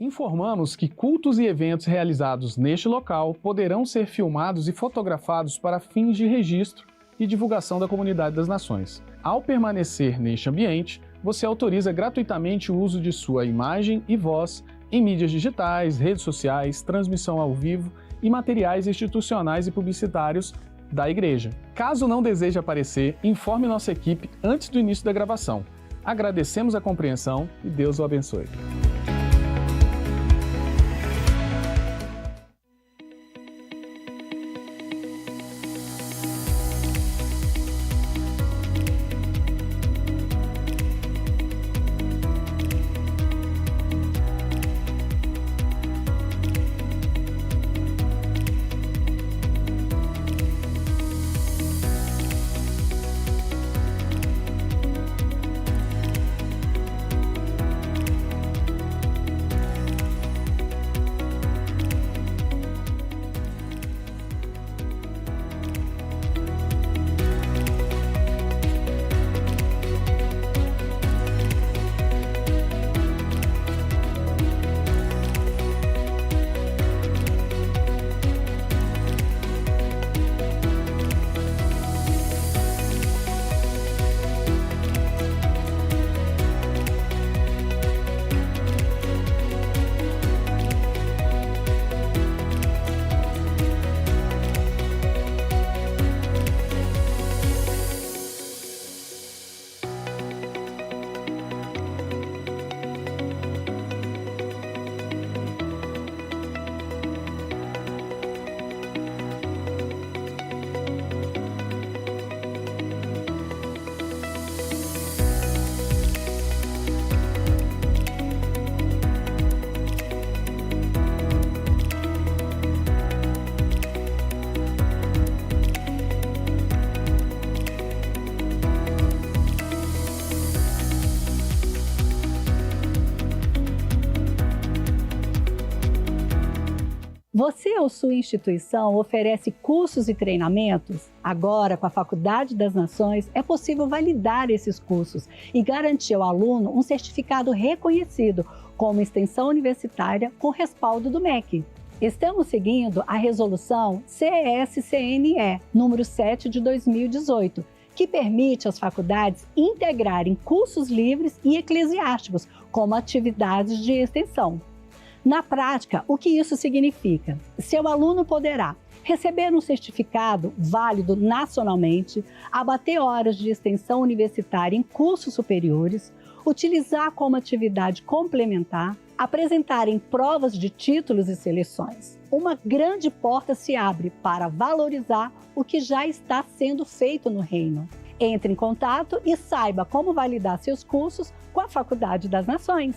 Informamos que cultos e eventos realizados neste local poderão ser filmados e fotografados para fins de registro e divulgação da comunidade das nações. Ao permanecer neste ambiente, você autoriza gratuitamente o uso de sua imagem e voz em mídias digitais, redes sociais, transmissão ao vivo e materiais institucionais e publicitários da igreja. Caso não deseje aparecer, informe nossa equipe antes do início da gravação. Agradecemos a compreensão e Deus o abençoe. Você ou sua instituição oferece cursos e treinamentos? Agora, com a Faculdade das Nações, é possível validar esses cursos e garantir ao aluno um certificado reconhecido como extensão universitária com respaldo do MEC. Estamos seguindo a resolução CES-CNE, número 7 de 2018, que permite às faculdades integrarem cursos livres e eclesiásticos como atividades de extensão. Na prática, o que isso significa? Seu aluno poderá receber um certificado válido nacionalmente, abater horas de extensão universitária em cursos superiores, utilizar como atividade complementar, apresentar em provas de títulos e seleções. Uma grande porta se abre para valorizar o que já está sendo feito no reino. Entre em contato e saiba como validar seus cursos com a Faculdade das Nações.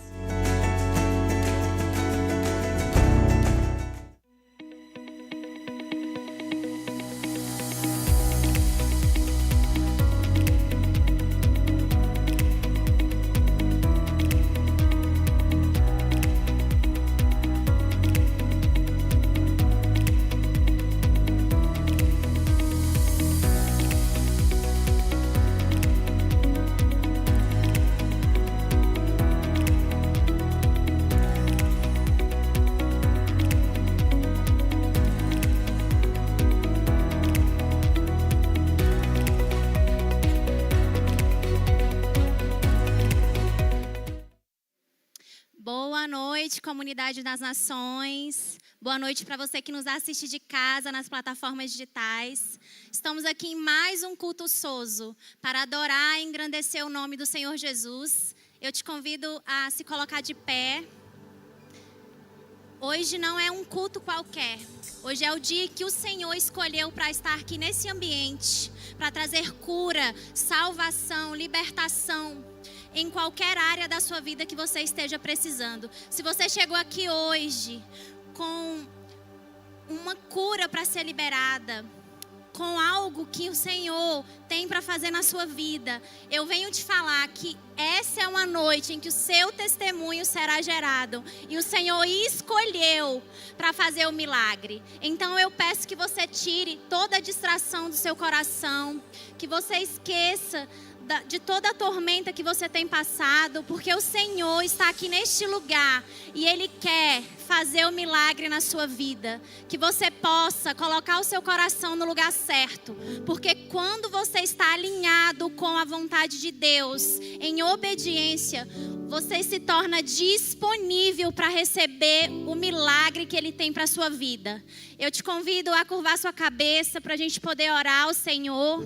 Boa noite, comunidade das nações. Boa noite para você que nos assiste de casa, nas plataformas digitais. Estamos aqui em mais um culto soso para adorar e engrandecer o nome do Senhor Jesus. Eu te convido a se colocar de pé. Hoje não é um culto qualquer. Hoje é o dia que o Senhor escolheu para estar aqui nesse ambiente, para trazer cura, salvação, libertação em qualquer área da sua vida que você esteja precisando. Se você chegou aqui hoje com uma cura para ser liberada, com algo que o Senhor tem para fazer na sua vida, eu venho te falar que essa é uma noite em que o seu testemunho será gerado e o Senhor escolheu para fazer o milagre. Então eu peço que você tire toda a distração do seu coração, que você esqueça de toda a tormenta que você tem passado, porque o Senhor está aqui neste lugar e Ele quer fazer o milagre na sua vida. Que você possa colocar o seu coração no lugar certo, porque quando você está alinhado com a vontade de Deus, em obediência, você se torna disponível para receber o milagre que Ele tem para a sua vida. Eu te convido a curvar sua cabeça para a gente poder orar ao Senhor.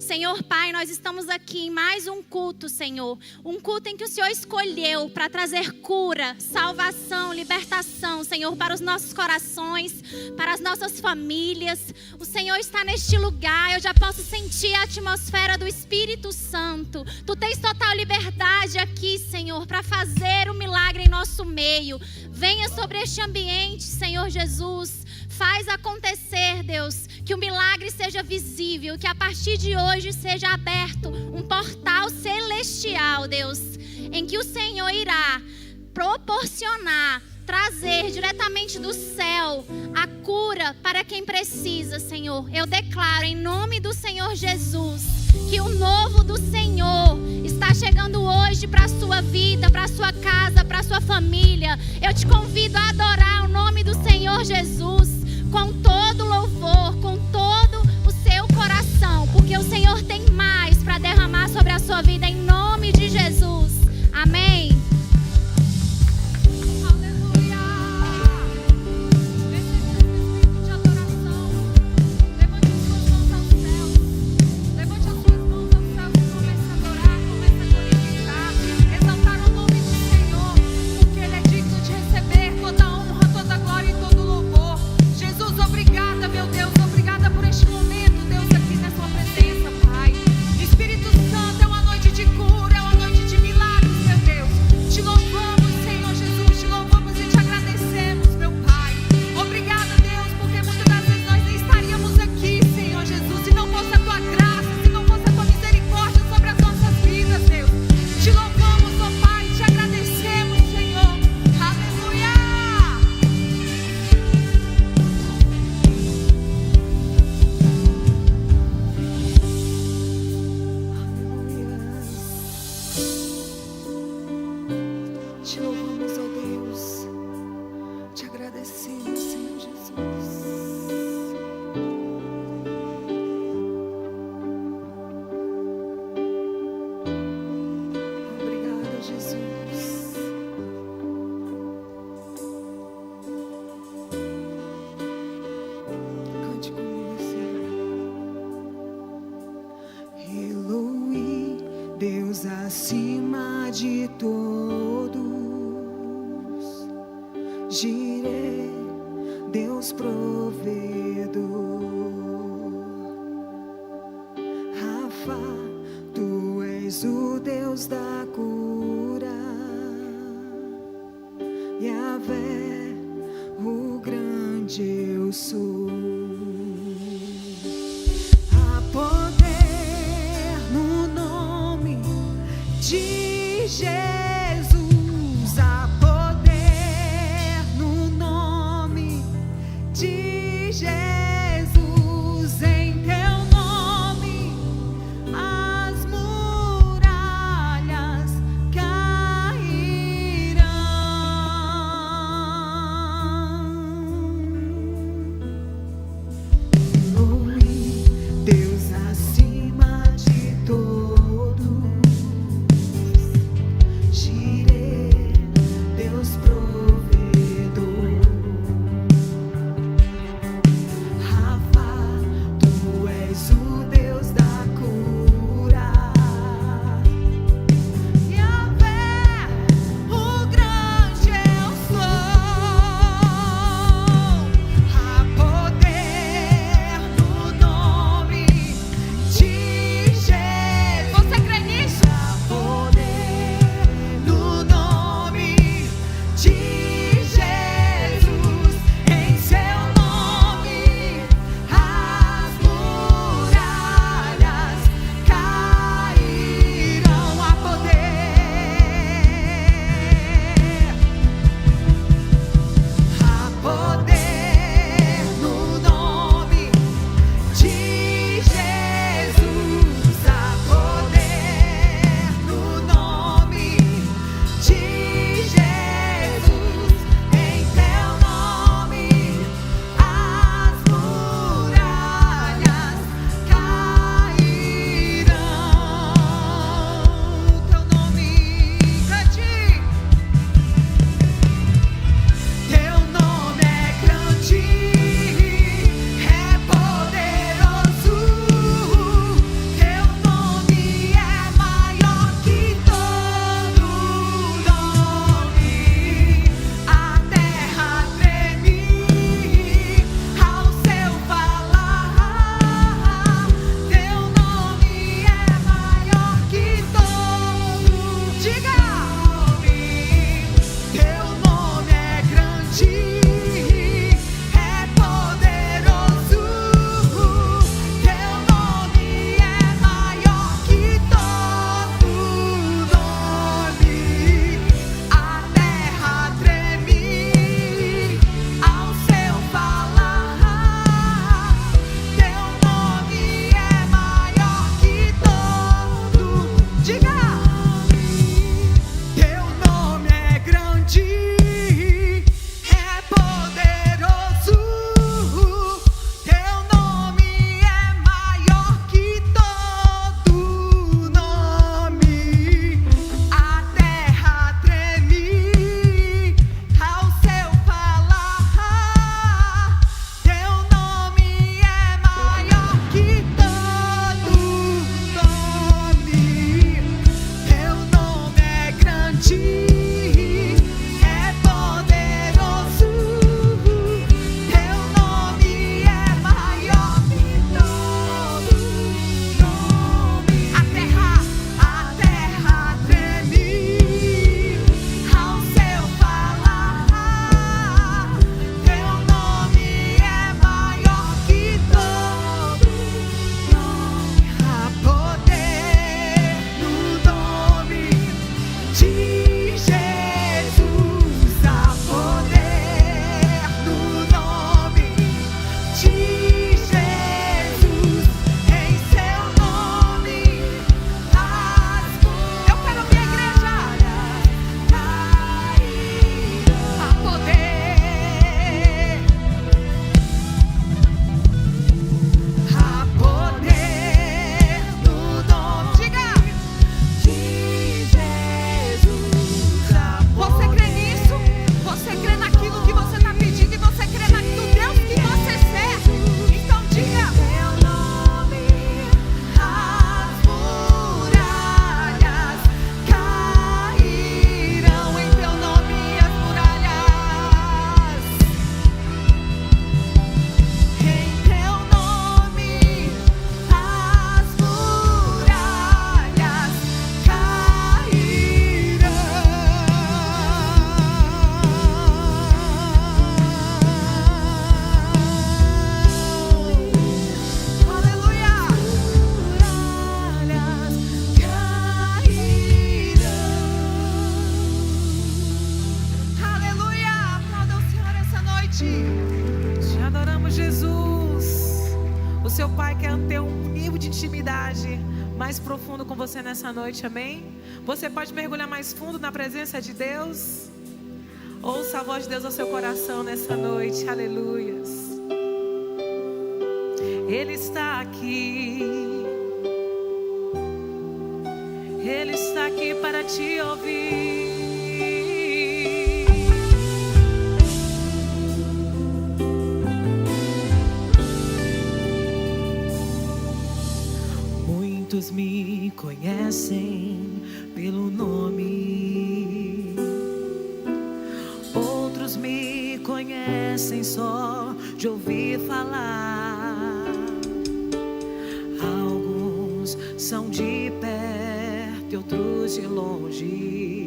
Senhor Pai, nós estamos aqui em mais um culto, Senhor. Um culto em que o Senhor escolheu para trazer cura, salvação, libertação, Senhor, para os nossos corações, para as nossas famílias. O Senhor está neste lugar, eu já posso sentir a atmosfera do Espírito Santo. Tu tens total liberdade aqui, Senhor, para fazer o milagre em nosso meio. Venha sobre este ambiente, Senhor Jesus. Faz acontecer, Deus, que o milagre seja visível, que a partir de hoje seja aberto um portal celestial, Deus, em que o Senhor irá proporcionar, trazer diretamente do céu a cura para quem precisa, Senhor. Eu declaro em nome do Senhor Jesus que o novo do Senhor está chegando hoje para a sua vida, para a sua casa, para a sua família. Eu te convido a adorar o nome do Senhor Jesus com todo louvor, com todo o seu coração, porque o Senhor tem mais para derramar sobre a sua vida, em nome de Jesus. Amém. Deus acima de todos, Jireh, Deus provedor, Rafa, tu és o Deus da cura, Yahvé, o grande eu sou. Há poder no nome de Jesus, há poder no nome de Jesus, em teu nome as muralhas cairão. Louve Deus acima de todos, noite. Te adoramos, Jesus. O seu Pai quer ter um nível de intimidade mais profundo com você nessa noite, amém? Você pode mergulhar mais fundo na presença de Deus. Ouça a voz de Deus ao seu coração nessa noite, aleluias. Ele está aqui. Ele está aqui para te ouvir. Muitos me conhecem pelo nome, outros me conhecem só de ouvir falar. Alguns são de perto e outros de longe.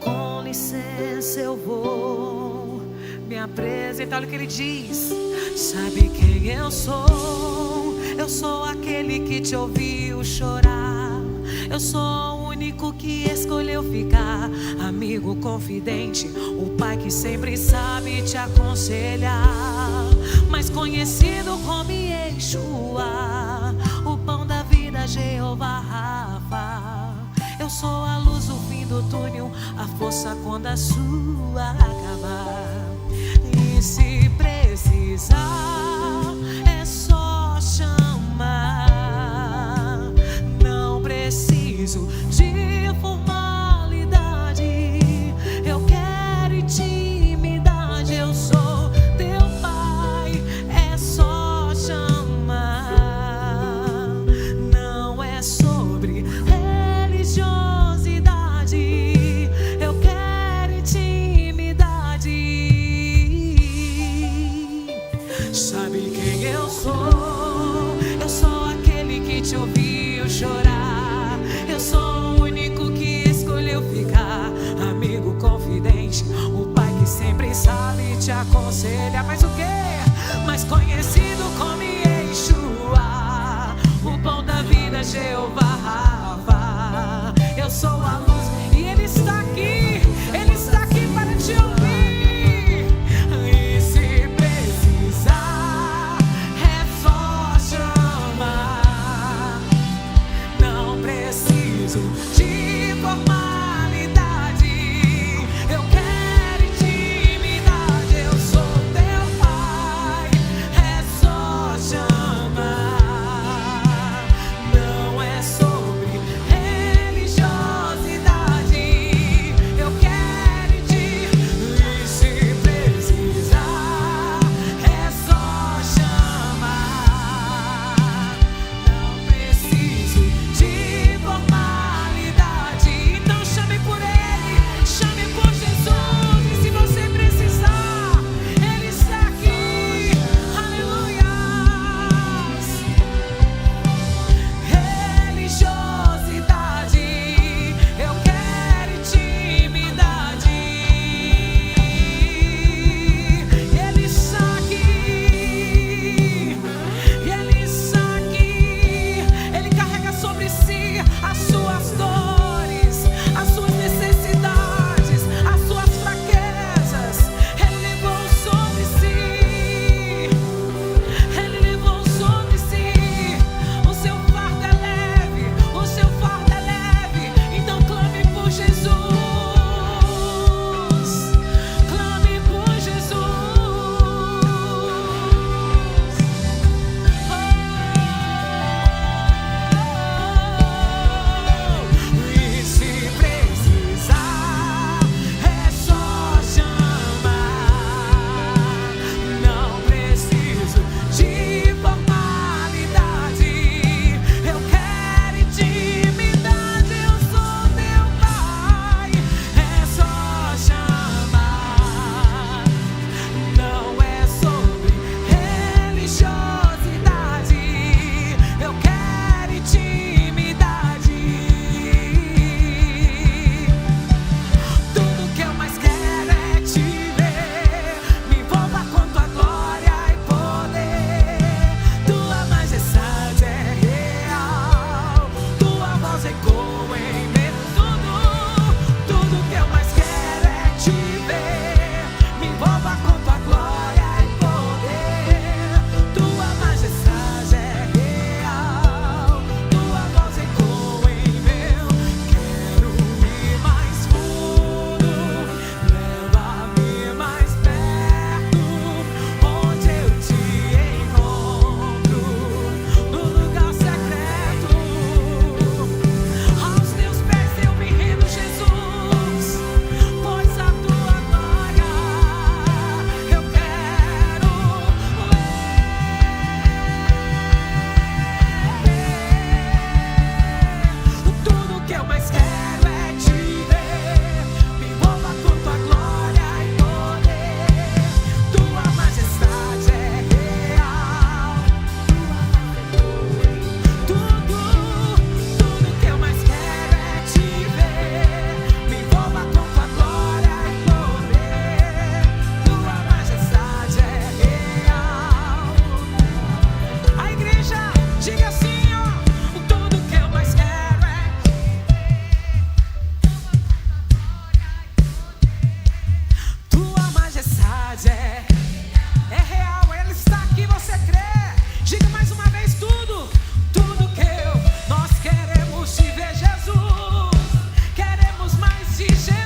Com licença eu vou me apresentar. Olha o que ele diz. Sabe quem eu sou? Eu sou aquele que te ouviu chorar. Eu sou o único que escolheu ficar. Amigo confidente, o pai que sempre sabe te aconselhar. Mais conhecido como Yeshua, o pão da vida, Jeová Rafa. Eu sou a luz do fim do túnel, a força quando a sua acabar. E se precisar, é só chamar. Não preciso de formalidade, eu quero intimidade. Eu sou teu pai, é só chamar. Não é sobre religiosidade, eu quero intimidade. Sabe quem eu sou? Eu sou aquele que te ouviu chorar. Eu sou o único que escolheu ficar. Amigo confidente, o pai que sempre sabe te aconselha. Mas o quê? Mais conhecido como Yeshua, o pão da vida, Jeová Rafa. Eu sou a luz e ele está aqui. Ele está aqui para te ouvir. E se precisar, é só chamar. Não preciso de formalidade, eu quero intimidade. Eu sou teu pai, é só chamar. majestade é real. Ele está aqui, você crê? Diga mais uma vez tudo que nós queremos te ver, Jesus. Queremos mais de Jesus.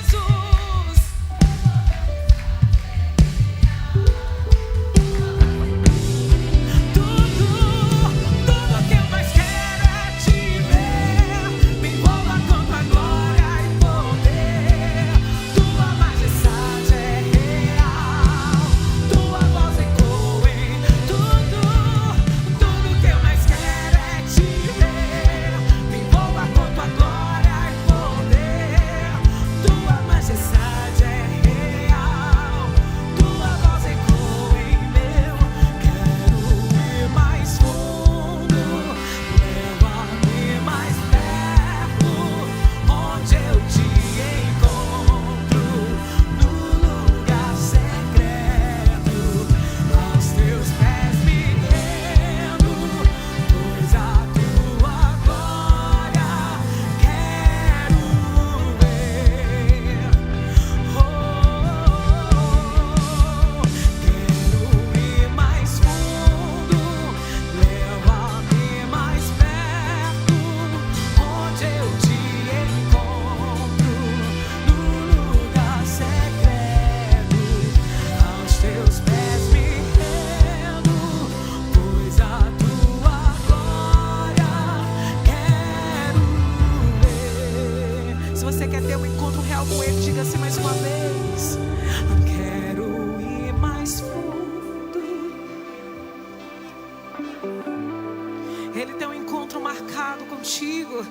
Ele tem um encontro marcado contigo.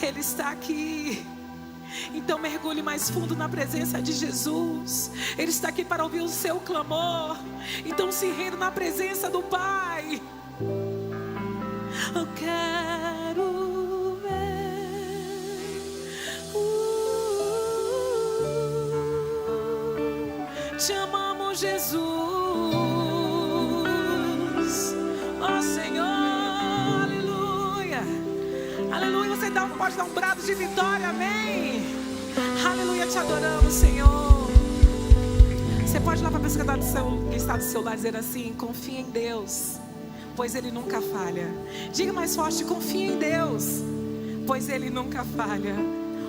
Ele está aqui. Então mergulhe mais fundo na presença de Jesus. Ele está aqui para ouvir o seu clamor. Então se renda na presença do Pai. Eu quero ver. Te amamos, Jesus. Ó Senhor. Aleluia, você pode dar um brado de vitória, amém? Aleluia, te adoramos, Senhor. Você pode ir lá para a pessoa que está do seu lado dizer assim: confia em Deus, pois Ele nunca falha. Diga mais forte: confia em Deus, pois Ele nunca falha.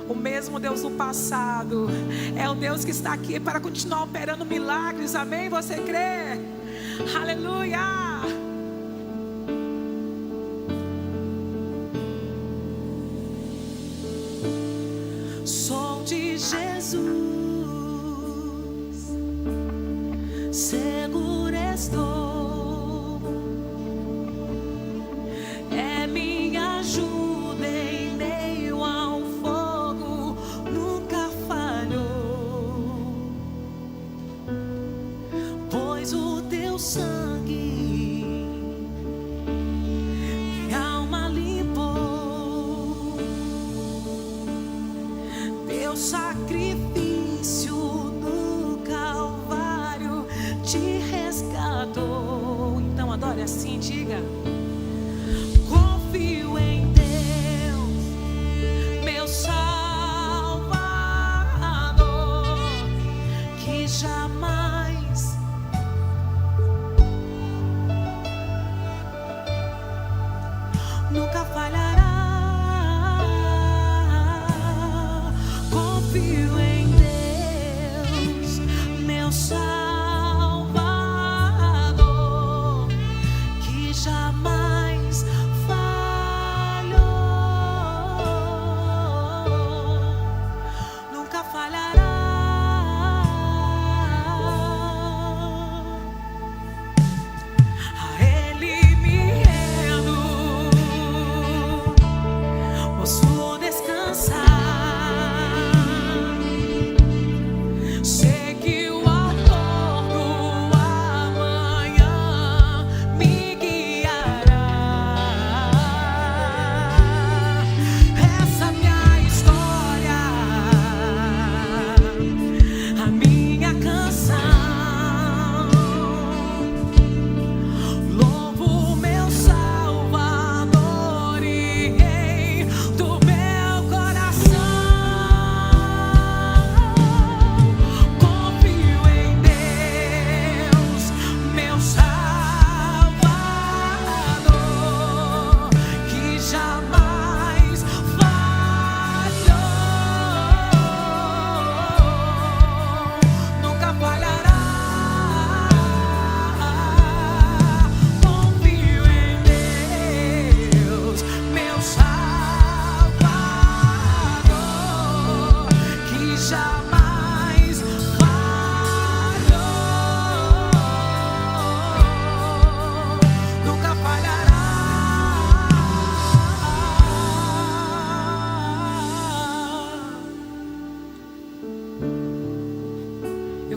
O mesmo Deus do passado é o Deus que está aqui para continuar operando milagres, amém? Você crê? Aleluia. Sou de Jesus, seguro estou, é minha ajuda em meio ao fogo, nunca falhou, pois o teu sangue minha alma limpou. Teu sacrifício no Calvário te resgatou. Então adore assim, diga: confio em Deus, meu Salvador, que jamais nunca falhará. Confio em Deus, meu Salvador, que jamais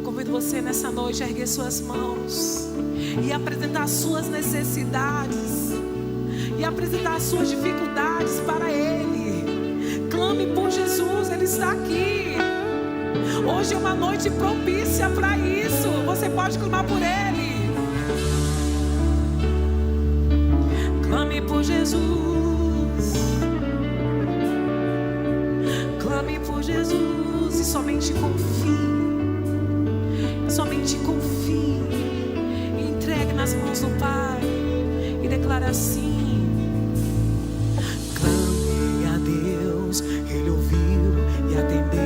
convido você nessa noite a erguer suas mãos e apresentar suas necessidades e apresentar suas dificuldades para Ele. Clame por Jesus, Ele está aqui. Hoje é uma noite propícia para isso. Você pode clamar por Ele. Clame por Jesus. Clame por Jesus e somente confie. Somente confie. Entregue nas mãos do Pai e declare assim: clame a Deus, Ele ouviu e atendeu.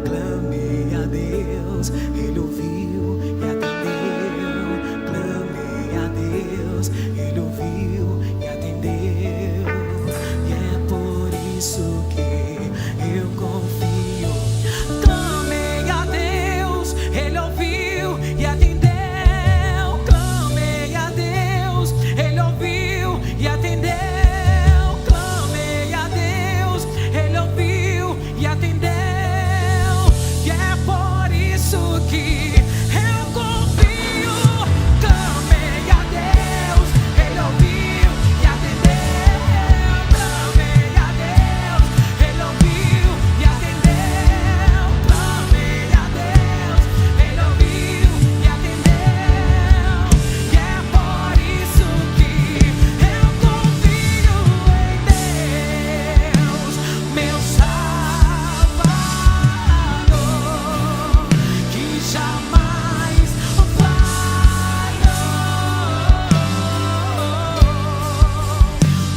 Clame a Deus, Ele ouviu e atendeu. Clame a Deus, Ele ouviu e atendeu. E é por isso que eu confio. Clame a Deus, Ele ouviu e atendeu. Clame a Deus, Ele ouviu e atendeu. Clame a Deus, Ele ouviu e atendeu. E é por isso que eu confio. Clame a Deus, Ele ouviu e atendeu. Clame a Deus, Ele ouviu e atendeu. Clame a Deus, Ele ouviu e atendeu. E é por isso que eu confio em Deus, meu Salvador, que jamais falhou,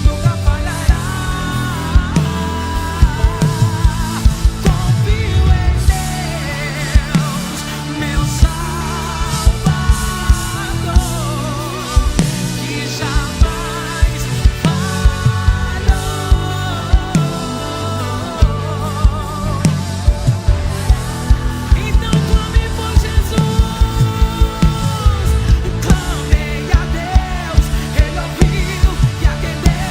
nunca falhará. Confio em Deus, meu Salvador, que jamais falhou. Então clame por Jesus. Clame a Deus, Ele ouviu e atendeu.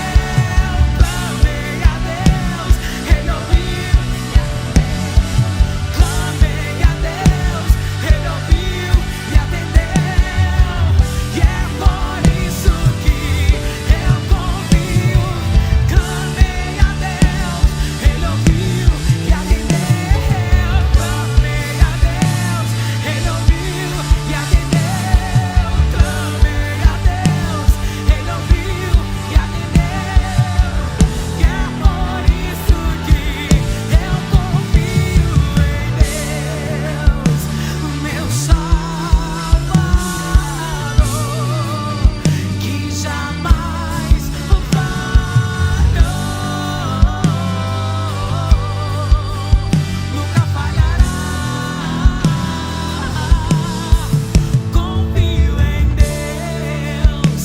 Clame a Deus, Ele ouviu e atendeu. Clame a Deus, Ele ouviu e atendeu. E é por isso que eu confio. Clame a Deus, Ele ouviu e atendeu. Clame a Deus, Ele ouviu e atendeu. Clame a Deus, Ele ouviu e atendeu. E é por isso que eu confio em Deus, meu Salvador, que jamais falhou, nunca falhará. Confio em Deus,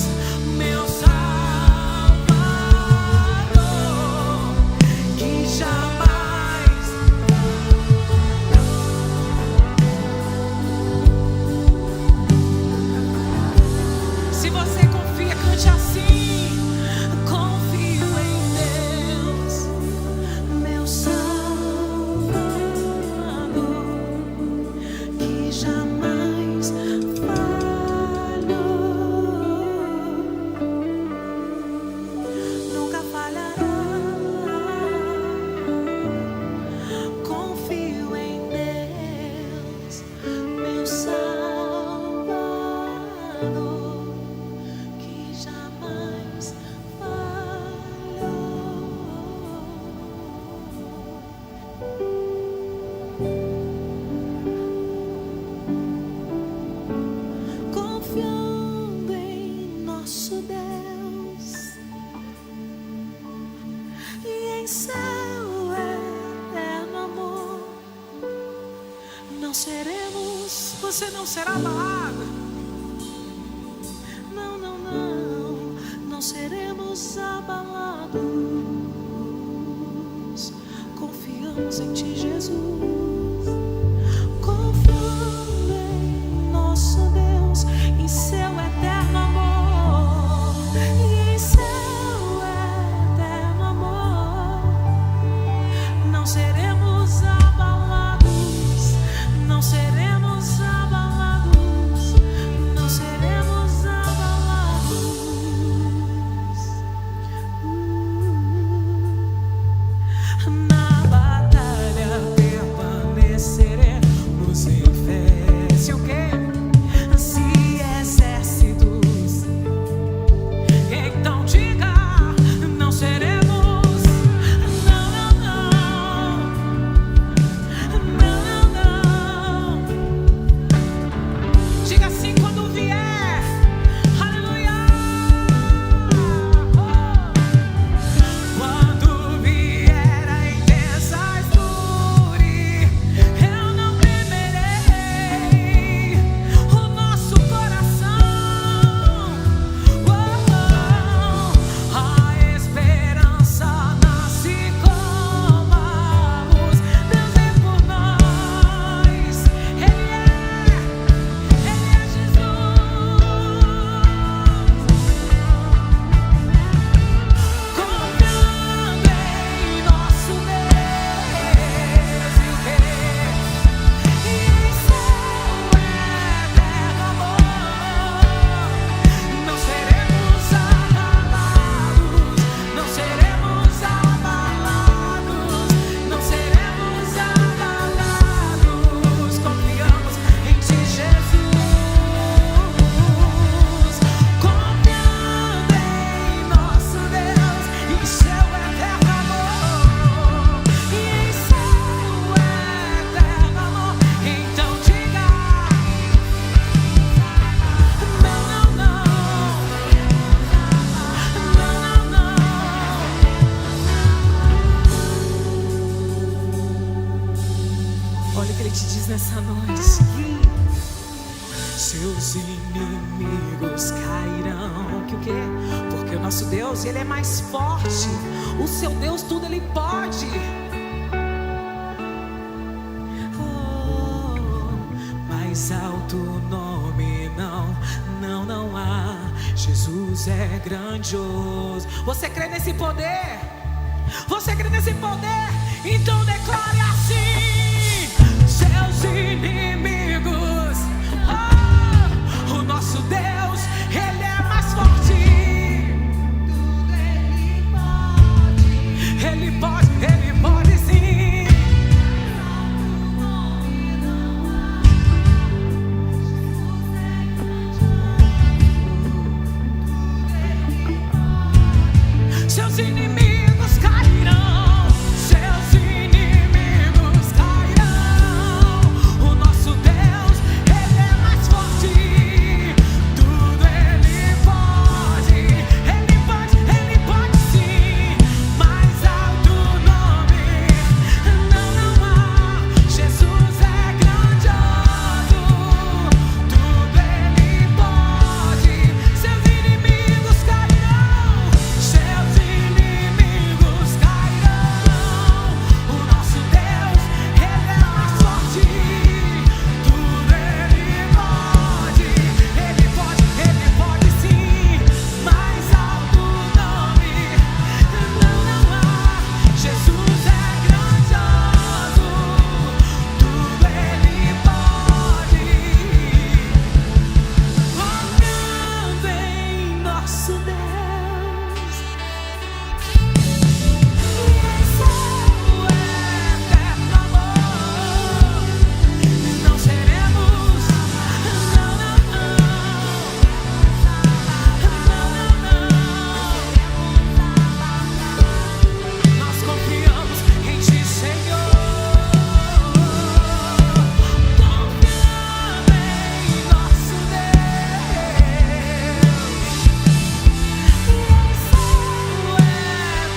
meu Salvador, que jamais. Se você confia, cante assim: confio em Deus, meu Salvador, que jamais falhou, nunca falhará. Confio em Deus, meu Salvador, que jamais falhou. Confiando em nosso Deus e em seu eterno amor, não seremos, você não será abalado. Não, não, não, não seremos abalados. Confiamos em Ti, Jesus. Confiando em nosso Deus, em seu eterno amor, e em seu eterno amor, não seremos abalados, não seremos nessa noite. Seus inimigos cairão. Que o quê? Porque o nosso Deus, Ele é mais forte. O seu Deus, tudo Ele pode. Mais alto nome não há. Jesus é grandioso. Você crê nesse poder? Você crê nesse poder? Então declare assim: seus inimigos, o nosso Deus, Ele é mais forte. Tudo Ele pode sim. Seus inimigos cairão, seus inimigos cairão. O nosso Deus, Ele é mais forte. Tudo Ele pode sim. Mais alto nome não há. Jesus é grandioso. Tudo Ele pode. Seus inimigos cairão, seus inimigos cairão. O nosso Deus, Ele é mais forte. Tudo Ele pode sim. Mais alto nome não há. Jesus é grandioso. Tudo Ele pode. Confiando em nosso Deus. Não seremos, nós confiamos em Ti, Senhor. Confiando em nosso Deus.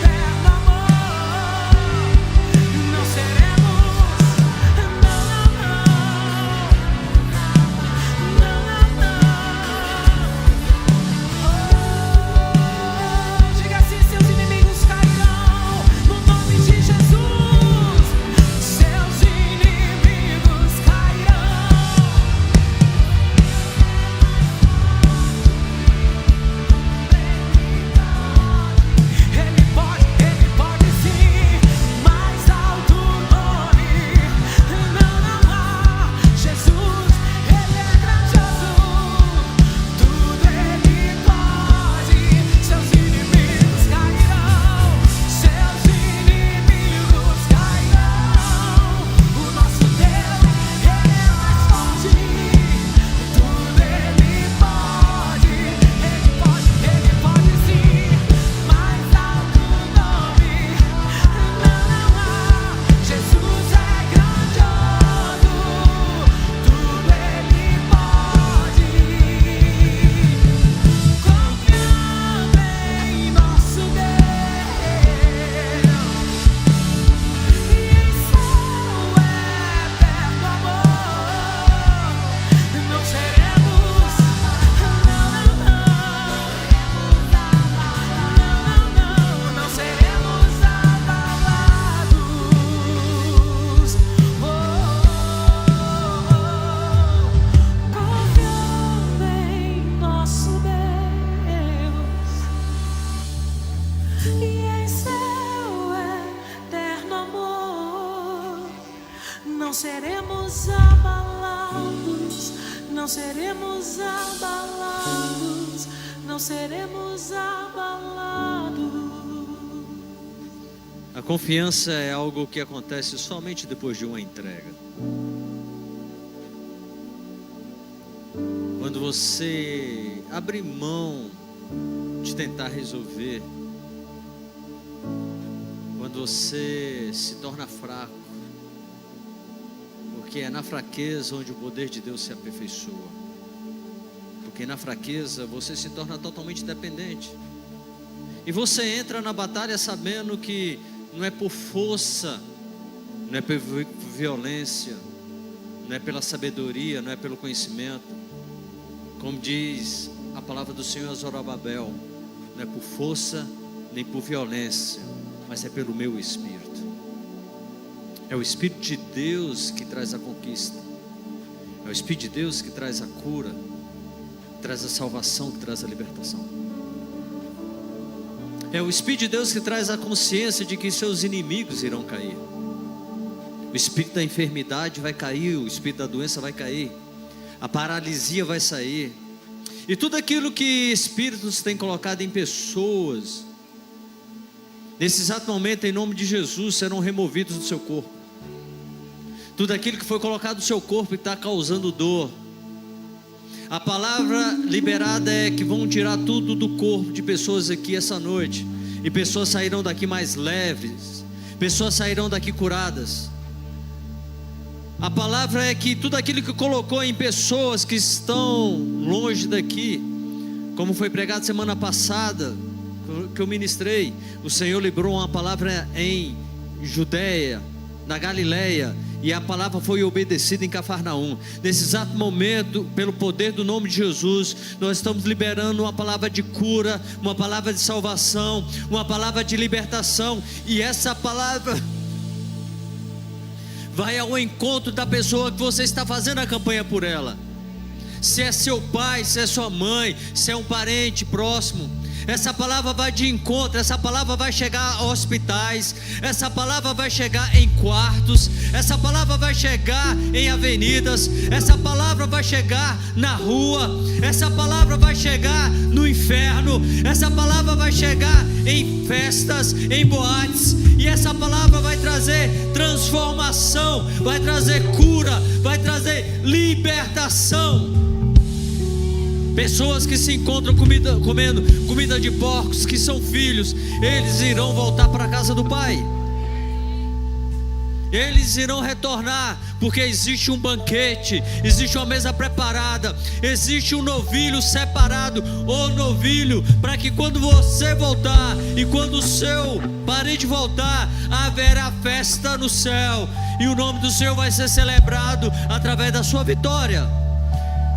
Eterno amor, não seremos, diga assim: seus inimigos cairão, no nome de Jesus. Seus inimigos cairão. Ele pode sim. Mais alto nome não há. Jesus, Ele é grandioso. Tudo Ele pode. Seus inimigos cairão. Seus inimigos cairão. O nosso Deus, Ele é mais forte. Tudo Ele pode. Ele pode sim. Mais alto nome não há. Jesus é grandioso. Tudo Ele pode. Confiando em nosso Deus. E em seu eterno amor. Não seremos, não seremos abalados. Confiando em nosso Deus e em seu eterno amor, não seremos abalados, não seremos abalados, não seremos abalados. A confiança é algo que acontece somente depois de uma entrega. Quando você abre mão de tentar resolver, quando você se torna fraco, porque é na fraqueza onde o poder de Deus se aperfeiçoa. Porque na fraqueza você se torna totalmente dependente. E você entra na batalha sabendo que não é por força, não é por violência, não é pela sabedoria, não é pelo conhecimento. Como diz a palavra do Senhor a Zorobabel, não é por força nem por violência, mas é pelo meu Espírito. É o Espírito de Deus que traz a conquista. É o Espírito de Deus que traz a cura, que traz a salvação, que traz a libertação. É o Espírito de Deus que traz a consciência de que seus inimigos irão cair. O espírito da enfermidade vai cair, o espírito da doença vai cair, a paralisia vai sair. E tudo aquilo que espíritos têm colocado em pessoas, nesse exato momento, em nome de Jesus, serão removidos do seu corpo. Tudo aquilo que foi colocado no seu corpo e está causando dor, a palavra liberada é que vão tirar tudo do corpo de pessoas aqui essa noite, e pessoas sairão daqui mais leves, pessoas sairão daqui curadas. A palavra é que tudo aquilo que colocou em pessoas que estão longe daqui, como foi pregado semana passada, que eu ministrei, o Senhor liberou uma palavra em Judeia, na Galileia, e a palavra foi obedecida em Cafarnaum. Nesse exato momento, pelo poder do nome de Jesus, nós estamos liberando uma palavra de cura, uma palavra de salvação, uma palavra de libertação, e essa palavra vai ao encontro da pessoa que você está fazendo a campanha por ela. Se é seu pai, se é sua mãe, se é um parente próximo, essa palavra vai de encontro, essa palavra vai chegar a hospitais, essa palavra vai chegar em quartos, essa palavra vai chegar em avenidas, essa palavra vai chegar na rua, essa palavra vai chegar no inferno, essa palavra vai chegar em festas, em boates, e essa palavra vai trazer transformação, vai trazer cura, vai trazer libertação. Pessoas que se encontram comendo comida de porcos, que são filhos, eles irão voltar para a casa do Pai. Eles irão retornar, porque existe um banquete, existe uma mesa preparada, existe um novilho separado, ou novilho, para que quando você voltar, e quando o seu parente voltar, haverá festa no céu, e o nome do Senhor vai ser celebrado através da sua vitória.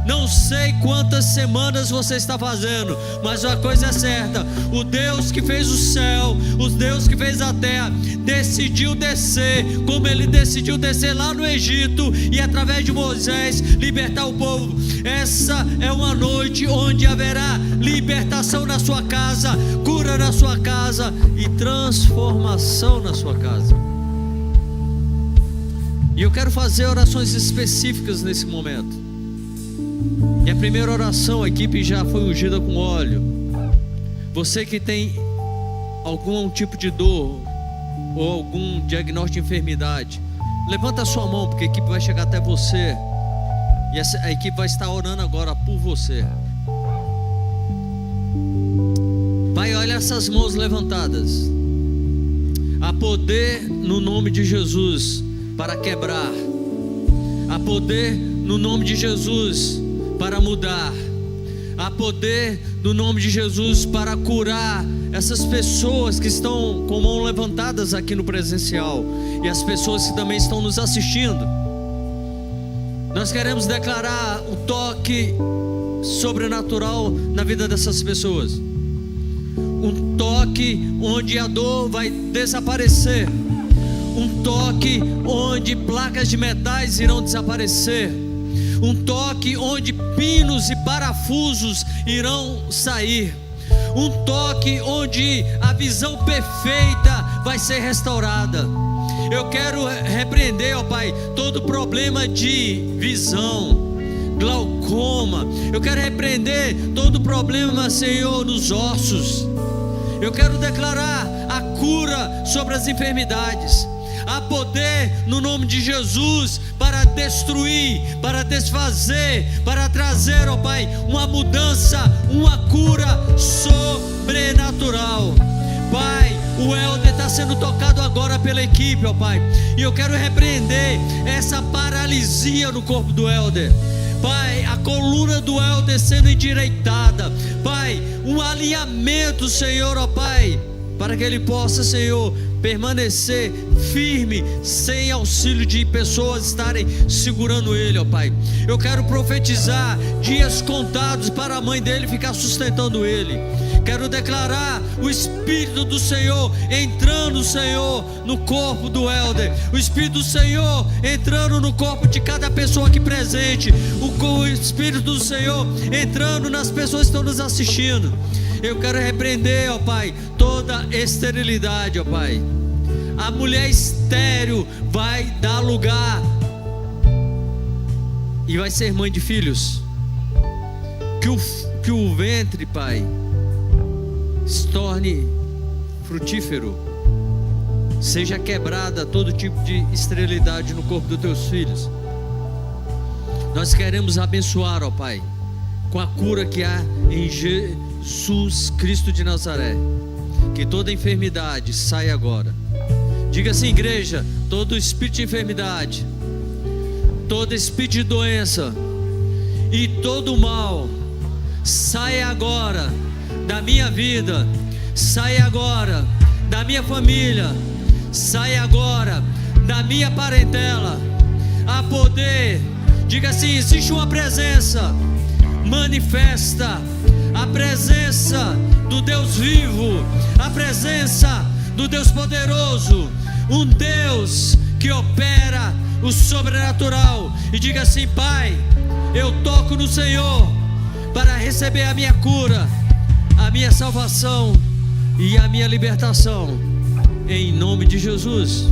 Não sei quantas semanas você está fazendo, mas uma coisa é certa: o Deus que fez o céu, o Deus que fez a terra, decidiu descer, como Ele decidiu descer lá no Egito, e através de Moisés libertar o povo. Essa é uma noite onde haverá libertação na sua casa, cura na sua casa e transformação na sua casa. E eu quero fazer orações específicas nesse momento. E a primeira oração, a equipe já foi ungida com óleo. Você que tem algum tipo de dor ou algum diagnóstico de enfermidade, levanta a sua mão, porque a equipe vai chegar até você, e a equipe vai estar orando agora por você. Pai, olha essas mãos levantadas. Há poder no nome de Jesus para quebrar, há poder no nome de Jesus para mudar, há poder no nome de Jesus para curar essas pessoas que estão com mãos levantadas aqui no presencial, e as pessoas que também estão nos assistindo. Nós queremos declarar um toque sobrenatural na vida dessas pessoas, um toque onde a dor vai desaparecer, um toque onde placas de metais irão desaparecer, um toque onde pinos e parafusos irão sair, um toque onde a visão perfeita vai ser restaurada. Eu quero repreender, ó Pai, todo problema de visão, glaucoma. Eu quero repreender todo problema, Senhor, nos ossos. Eu quero declarar a cura sobre as enfermidades. Há poder no nome de Jesus para destruir, para desfazer, para trazer, ó Pai, uma mudança, uma cura sobrenatural. Pai, o Helder está sendo tocado agora pela equipe, ó Pai, e eu quero repreender essa paralisia no corpo do Helder. Pai, a coluna do Helder sendo endireitada. Pai, um alinhamento, Senhor, ó Pai, para que ele possa, Senhor, permanecer firme, sem auxílio de pessoas estarem segurando ele, ó Pai. Eu quero profetizar dias contados para a mãe dele ficar sustentando ele. Quero declarar o Espírito do Senhor entrando, Senhor, no corpo do Helder. O Espírito do Senhor entrando no corpo de cada pessoa aqui presente. O Espírito do Senhor entrando nas pessoas que estão nos assistindo. Eu quero repreender, ó Pai, toda esterilidade, ó Pai. A mulher estéril vai dar lugar e vai ser mãe de filhos. Que o ventre, Pai, se torne frutífero. Seja quebrada todo tipo de esterilidade no corpo dos teus filhos. Nós queremos abençoar, ó Pai, com a cura que há em Jesus Cristo de Nazaré. Que toda enfermidade saia agora. Diga assim, igreja: todo espírito de enfermidade, todo espírito de doença e todo mal, saia agora da minha vida, saia agora da minha família, saia agora da minha parentela. Há poder. Diga assim: existe uma presença manifesta, a presença do Deus vivo, a presença do Deus poderoso, um Deus que opera o sobrenatural. E diga assim: Pai, eu toco no Senhor para receber a minha cura, a minha salvação e a minha libertação, em nome de Jesus.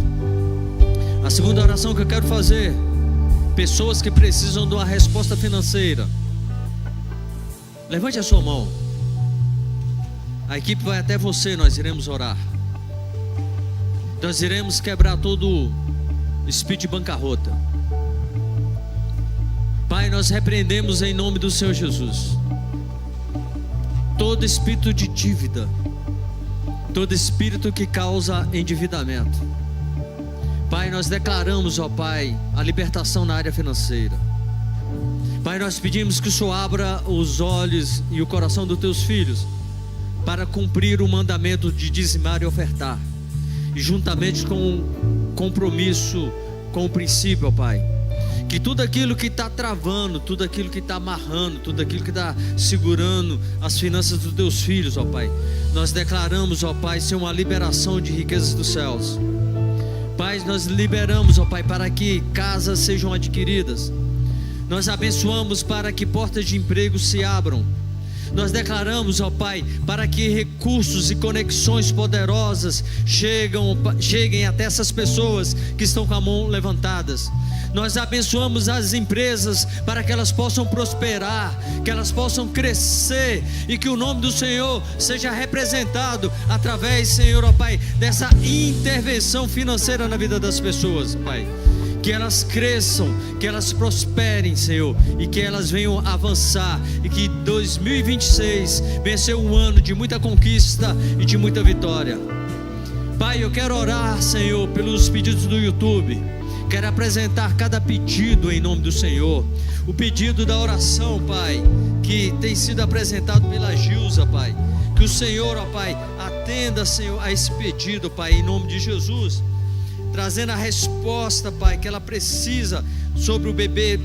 A segunda oração que eu quero fazer: pessoas que precisam de uma resposta financeira. Levante a sua mão. A equipe vai até você, nós iremos orar. Nós iremos quebrar todo espírito de bancarrota. Pai, nós repreendemos em nome do Senhor Jesus todo espírito de dívida, todo espírito que causa endividamento. Pai, nós declaramos, ó Pai, a libertação na área financeira. Pai, nós pedimos que o Senhor abra os olhos e o coração dos teus filhos para cumprir o mandamento de dizimar e ofertar, e juntamente com o compromisso com o princípio, ó Pai, que tudo aquilo que está travando, tudo aquilo que está amarrando, tudo aquilo que está segurando as finanças dos teus filhos, ó Pai, nós declaramos, ó Pai, ser uma liberação de riquezas dos céus. Pai, nós liberamos, ó Pai, para que casas sejam adquiridas. Nós abençoamos para que portas de emprego se abram. Nós declaramos, ó Pai, para que recursos e conexões poderosas cheguem até essas pessoas que estão com a mão levantadas. Nós abençoamos as empresas para que elas possam prosperar, que elas possam crescer e que o nome do Senhor seja representado através, Senhor, ó Pai, dessa intervenção financeira na vida das pessoas, Pai. Que elas cresçam, que elas prosperem, Senhor, e que elas venham avançar, e que 2026 venha ser um ano de muita conquista e de muita vitória. Pai, eu quero orar, Senhor, pelos pedidos do YouTube. Quero apresentar cada pedido em nome do Senhor. O pedido da oração, Pai, que tem sido apresentado pela Gilza, Pai. Que o Senhor, ó Pai, atenda, Senhor, a esse pedido, Pai, em nome de Jesus, trazendo a resposta, Pai, que ela precisa sobre o bebê,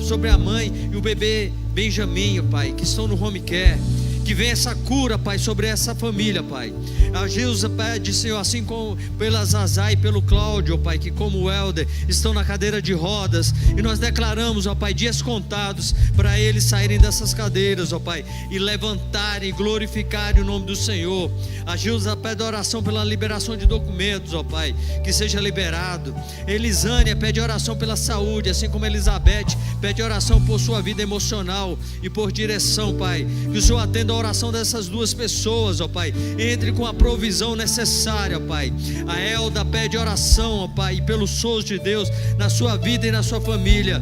sobre a mãe e o bebê Benjamin, Pai, que estão no home care. Que venha essa cura, Pai, sobre essa família, Pai. A Gilza pede, Senhor, assim como pela Zazá e pelo Cláudio, Pai, que como o Helder estão na cadeira de rodas, e nós declaramos, ó Pai, dias contados para eles saírem dessas cadeiras, ó Pai, e levantarem e glorificarem o nome do Senhor. A Gilza pede oração pela liberação de documentos, ó Pai, que seja liberado. Elisânia pede oração pela saúde, assim como Elizabeth pede oração por sua vida emocional e por direção, Pai. Que o Senhor atenda a oração dessas duas pessoas, ó Pai, entre com a provisão necessária, Pai. A Elda pede oração, ó Pai, pelo sou de Deus na sua vida e na sua família.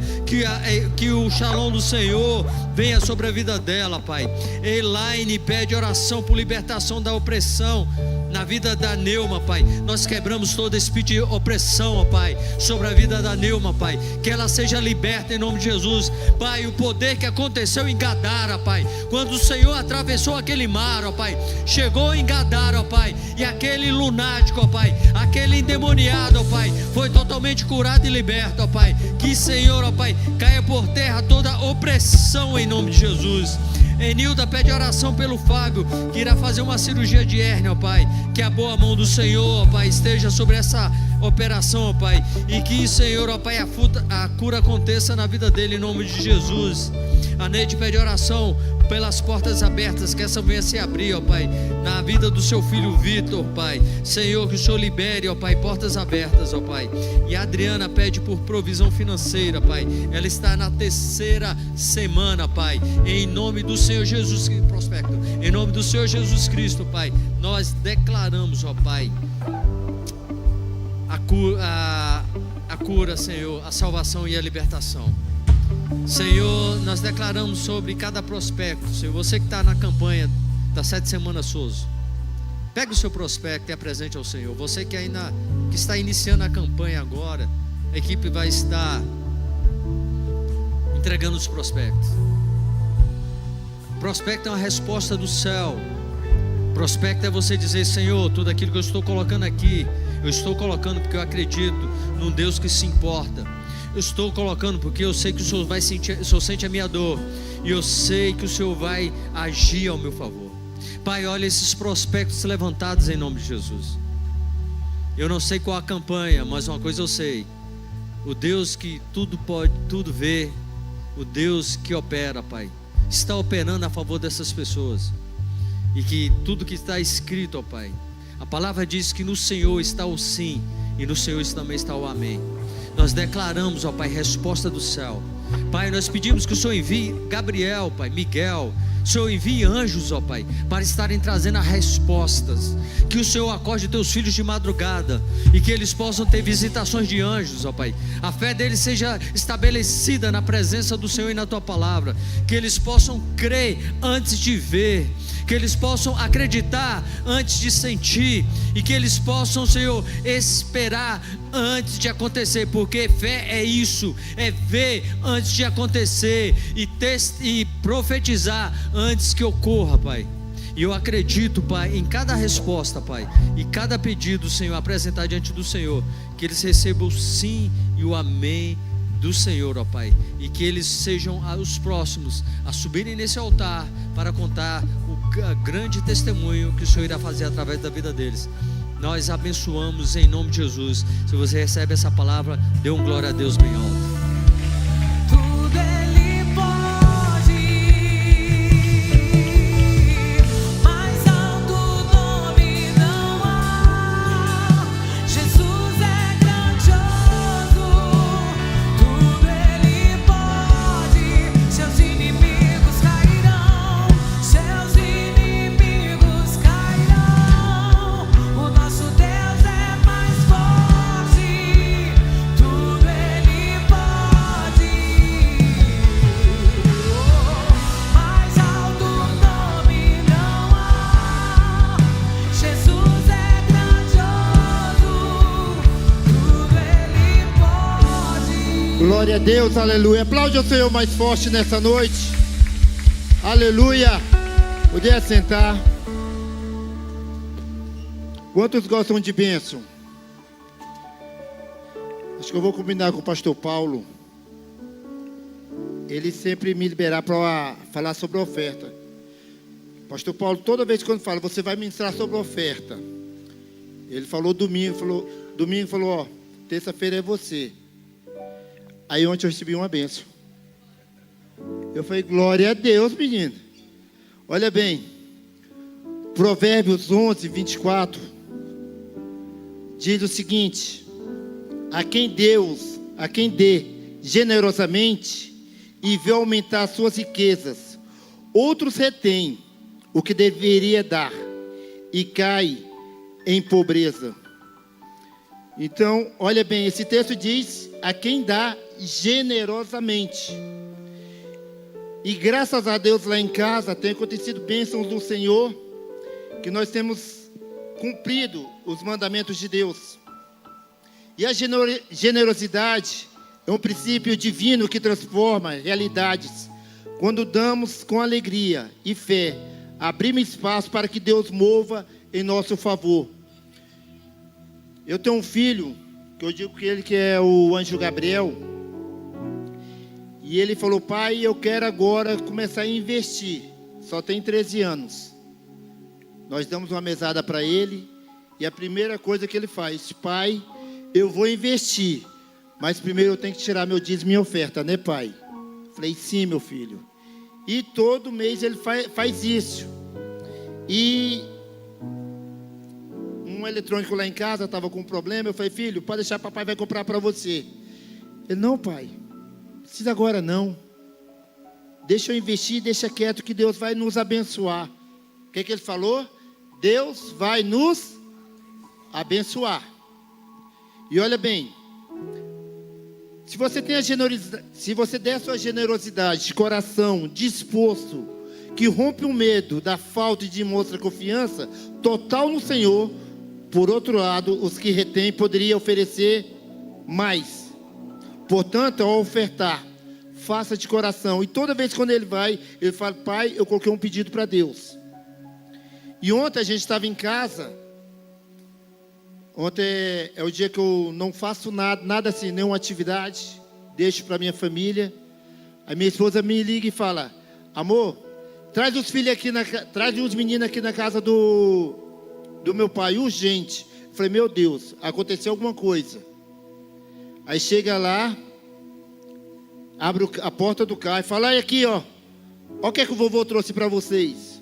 Que o shalom do Senhor venha sobre a vida dela, Pai. Elaine pede oração por libertação da opressão na vida da Neuma, Pai. Nós quebramos todo espírito de opressão, ó Pai, sobre a vida da Neuma, Pai. Que ela seja liberta em nome de Jesus, Pai. O poder que aconteceu em Gadara, Pai, quando o Senhor atravessou aquele mar, ó Pai, chegou em Gadara, ó Pai, e aquele lunático, ó Pai, aquele endemoniado, ó Pai, foi totalmente curado e liberto, ó Pai. Que, Senhor, ó Pai, caia por terra toda opressão em nome de Jesus. Enilda pede oração pelo Fábio, que irá fazer uma cirurgia de hérnia, ó Pai. Que a boa mão do Senhor, ó Pai, esteja sobre essa operação, ó Pai. E que, Senhor, ó Pai, a cura aconteça na vida dele em nome de Jesus. A Neide pede oração pelas portas abertas, que essa venha se abrir, ó Pai, na vida do seu filho Vitor, Pai. Senhor, que o Senhor libere, ó Pai, portas abertas, ó Pai. E a Adriana pede por provisão financeira, Pai. Ela está na 3ª semana, Pai. Em nome do Senhor Jesus Cristo, prospecto. Em nome do Senhor Jesus Cristo, Pai, nós declaramos, ó Pai, a cura, Senhor, a salvação e a libertação. Senhor, nós declaramos sobre cada prospecto. Senhor, você que está na campanha das 7 semanas Souza, pega o seu prospecto e apresente ao Senhor. Você que está iniciando a campanha agora, a equipe vai estar entregando os prospectos. Prospecto é uma resposta do céu. Prospecto é você dizer: Senhor, tudo aquilo que eu estou colocando aqui, eu estou colocando porque eu acredito num Deus que se importa. Eu estou colocando porque eu sei que o Senhor vai sentir, o Senhor sente a minha dor, e eu sei que o Senhor vai agir ao meu favor. Pai, olha esses prospectos levantados em nome de Jesus. Eu não sei qual a campanha, mas uma coisa eu sei: o Deus que tudo pode, tudo vê, o Deus que opera, Pai, está operando a favor dessas pessoas. E que tudo que está escrito, ó Pai, a palavra diz que no Senhor está o sim, e no Senhor também está o amém. Nós declaramos, ó Pai, resposta do céu. Pai, nós pedimos que o Senhor envie Gabriel, Pai, Miguel, o Senhor envie anjos, ó Pai, para estarem trazendo as respostas. Que o Senhor acorde teus filhos de madrugada, e que eles possam ter visitações de anjos, ó Pai. A fé deles seja estabelecida na presença do Senhor e na tua palavra. Que eles possam crer antes de ver, que eles possam acreditar antes de sentir, e que eles possam, Senhor, esperar antes de acontecer, porque fé é isso, é ver antes de acontecer e profetizar antes que ocorra, Pai. E eu acredito, Pai, em cada resposta, Pai, e cada pedido, Senhor, apresentar diante do Senhor, que eles recebam o sim e o amém do Senhor, ó Pai, e que eles sejam os próximos a subirem nesse altar para contar o grande testemunho que o Senhor irá fazer através da vida deles. Nós abençoamos em nome de Jesus. Se você recebe essa palavra, dê um glória a Deus bem alto. Tudo Ele pode, mais alto nome não há. Jesus é grandioso. Tudo Ele pode, seus inimigos cairão, seus inimigos cairão. O nosso Deus é mais forte. Tudo Ele pode, mais alto nome não há. Jesus é grandioso. Tudo Ele pode. Glória a Deus, aleluia. Aplaude o Senhor mais forte nessa noite. Aleluia. Poder sentar. Quantos gostam de bênção? Acho que eu vou combinar com o pastor Paulo. Ele sempre me liberar para falar sobre a oferta. Pastor Paulo, toda vez que fala, você vai ministrar sobre a oferta. Ele falou domingo, ó, terça-feira é você. Aí ontem eu recebi uma bênção. Eu falei, glória a Deus, menino. Olha bem, Provérbios 11, 24, diz o seguinte: a quem dê generosamente e vê aumentar suas riquezas, outros retêm o que deveria dar e cai em pobreza. Então, olha bem, esse texto diz: a quem dá generosamente. E graças a Deus lá em casa tem acontecido bênçãos do Senhor, que nós temos cumprido os mandamentos de Deus. E a generosidade é um princípio divino que transforma realidades. Quando damos com alegria e fé, abrimos espaço para que Deus mova em nosso favor. Eu tenho um filho, que eu digo que ele que é o anjo Gabriel, e ele falou: pai, eu quero agora começar a investir. Só tem 13 anos. Nós damos uma mesada para ele, e a primeira coisa que ele faz: pai, eu vou investir, mas primeiro eu tenho que tirar meu dízimo e minha oferta, né, pai? Falei: sim, meu filho. E todo mês ele faz isso. E um eletrônico lá em casa estava com um problema. Eu falei: filho, pode deixar, papai vai comprar para você. Ele: não, pai, não precisa agora não. Deixa eu investir, deixa quieto que Deus vai nos abençoar. O que ele falou? Deus vai nos abençoar. E olha bem, se você tem se você der sua generosidade de coração disposto, que rompe o medo da falta e demonstra confiança total no Senhor, por outro lado, os que retêm poderiam oferecer mais. Portanto, ao ofertar, faça de coração. E toda vez quando ele vai, ele fala: pai, eu coloquei um pedido para Deus. E ontem a gente estava em casa. Ontem é o dia que eu não faço nada assim, nenhuma atividade, deixo para minha família. A minha esposa me liga e fala: amor, traz os filhos aqui, traz uns meninos aqui na casa do meu pai, urgente. Eu falei: meu Deus, aconteceu alguma coisa. Aí chega lá, abre a porta do carro e fala: olha aqui, ó o que é que o vovô trouxe para vocês.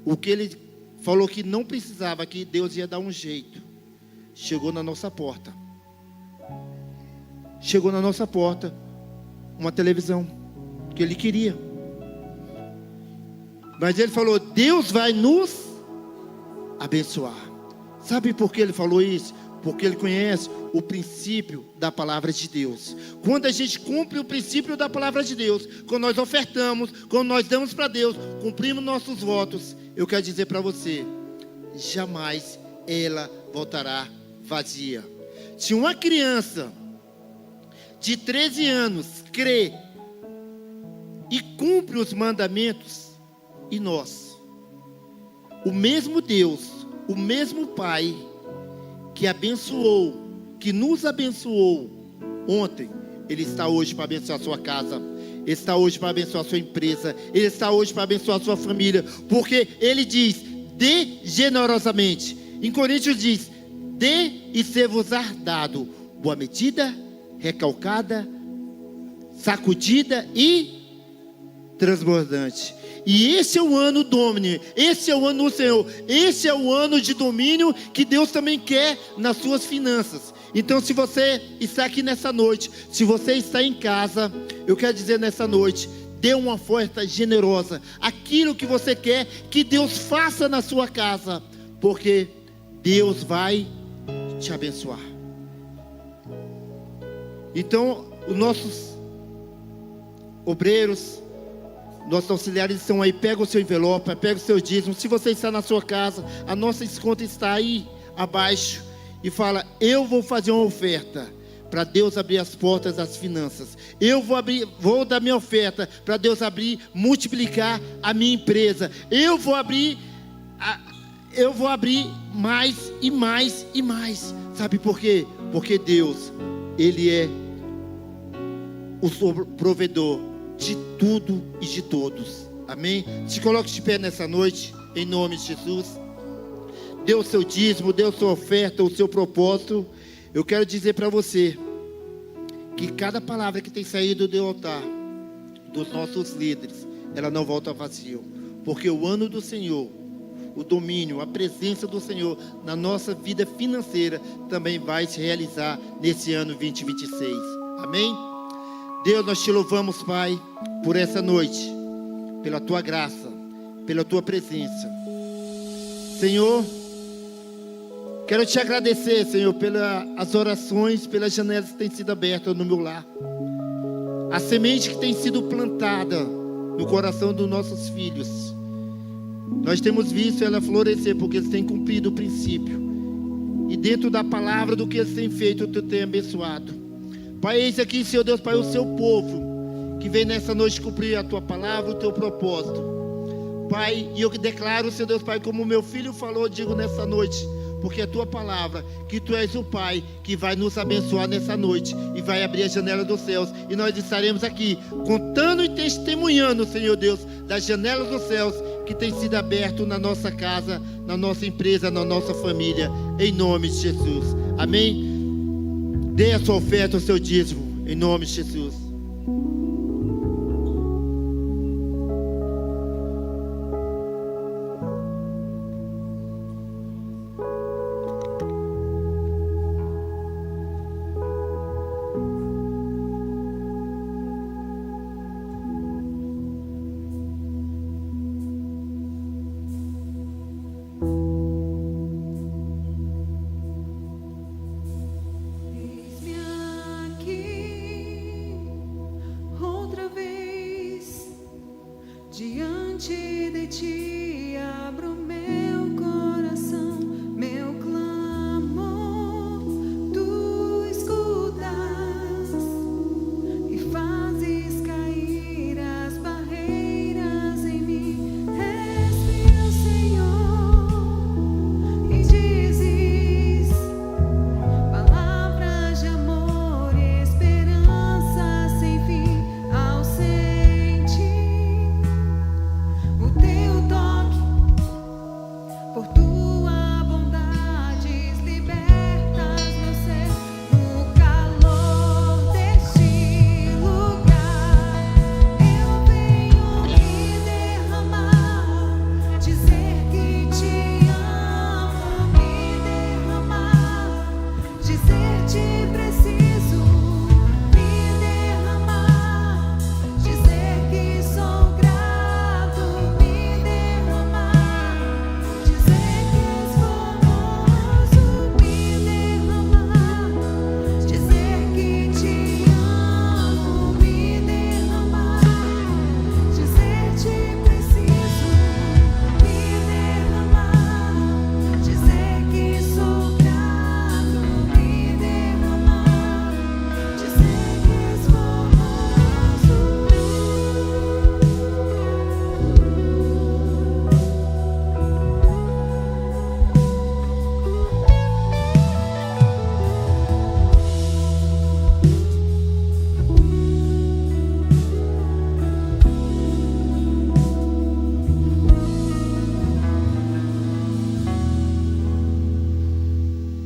O que ele falou que não precisava, que Deus ia dar um jeito. Chegou na nossa porta. Chegou na nossa porta uma televisão que ele queria. Mas ele falou: Deus vai nos abençoar. Sabe por que ele falou isso? Porque ele conhece o princípio da palavra de Deus. Quando a gente cumpre o princípio da palavra de Deus, quando nós ofertamos, quando nós damos para Deus, cumprimos nossos votos, eu quero dizer para você, jamais ela voltará vazia. Se uma criança de 13 anos crê e cumpre os mandamentos, e nós, o mesmo Deus, o mesmo Pai que abençoou, que nos abençoou ontem, Ele está hoje para abençoar a sua casa, Ele está hoje para abençoar a sua empresa, Ele está hoje para abençoar a sua família, porque Ele diz: dê generosamente. Em Coríntios diz: dê e ser-vos-á dado, boa medida, recalcada, sacudida e transbordante. E esse é o ano Domini, esse é o ano do Senhor, esse é o ano de domínio que Deus também quer nas suas finanças. Então, se você está aqui nessa noite, se você está em casa, eu quero dizer nessa noite: dê uma oferta generosa, aquilo que você quer que Deus faça na sua casa, porque Deus vai te abençoar. Então, os nossos obreiros, nossos auxiliares estão aí. Pega o seu envelope, pega o seu dízimo. Se você está na sua casa, a nossa conta está aí abaixo. E fala: eu vou fazer uma oferta para Deus abrir as portas das finanças. Eu vou dar minha oferta para Deus abrir, multiplicar a minha empresa. Eu vou abrir mais e mais e mais. Sabe por quê? Porque Deus, Ele é o provedor de tudo e de todos. Amém? Se coloque de pé nessa noite, em nome de Jesus. Dê o seu dízimo, dê a sua oferta, o seu propósito. Eu quero dizer para você que cada palavra que tem saído do altar dos nossos líderes, ela não volta vazio, porque o ano do Senhor, o domínio, a presença do Senhor na nossa vida financeira também vai se realizar nesse ano 2026. Amém? Deus, nós te louvamos, Pai, por essa noite, pela tua graça, pela tua presença. Senhor, quero te agradecer, Senhor, pelas orações, pelas janelas que têm sido abertas no meu lar, a semente que tem sido plantada no coração dos nossos filhos. Nós temos visto ela florescer, porque eles têm cumprido o princípio. E dentro da palavra do que eles têm feito, Tu tem abençoado. Pai, eis aqui, Senhor Deus, Pai, o Seu povo, que vem nessa noite cumprir a Tua palavra, o Teu propósito. Pai, e eu declaro, Senhor Deus, Pai, como o meu filho falou, digo nessa noite, porque é a Tua palavra, que Tu és o Pai que vai nos abençoar nessa noite e vai abrir a janela dos céus, e nós estaremos aqui contando e testemunhando, Senhor Deus, das janelas dos céus que tem sido aberto na nossa casa, na nossa empresa, na nossa família, em nome de Jesus. Amém? Dê a sua oferta, o seu dízimo, em nome de Jesus. Eis-me aqui, outra vez, diante de Ti abro meu coração, meu clamor, Tu escutas e fazes cair as barreiras em mim. És-me o Senhor e dizes palavras de amor e esperança sem fim ao sentir o Teu toque, por Tua bondade libertas meu ser no calor deste lugar. Eu venho me derramar, dizer que Te amo, me derramar, dizer Te preciso, me derramar, dizer que sou grato, me derramar, dizer que és famoso, me derramar, dizer que Te amo, me derramar, dizer Te preciso, me derramar, dizer que sou grato, me derramar, dizer que és famoso.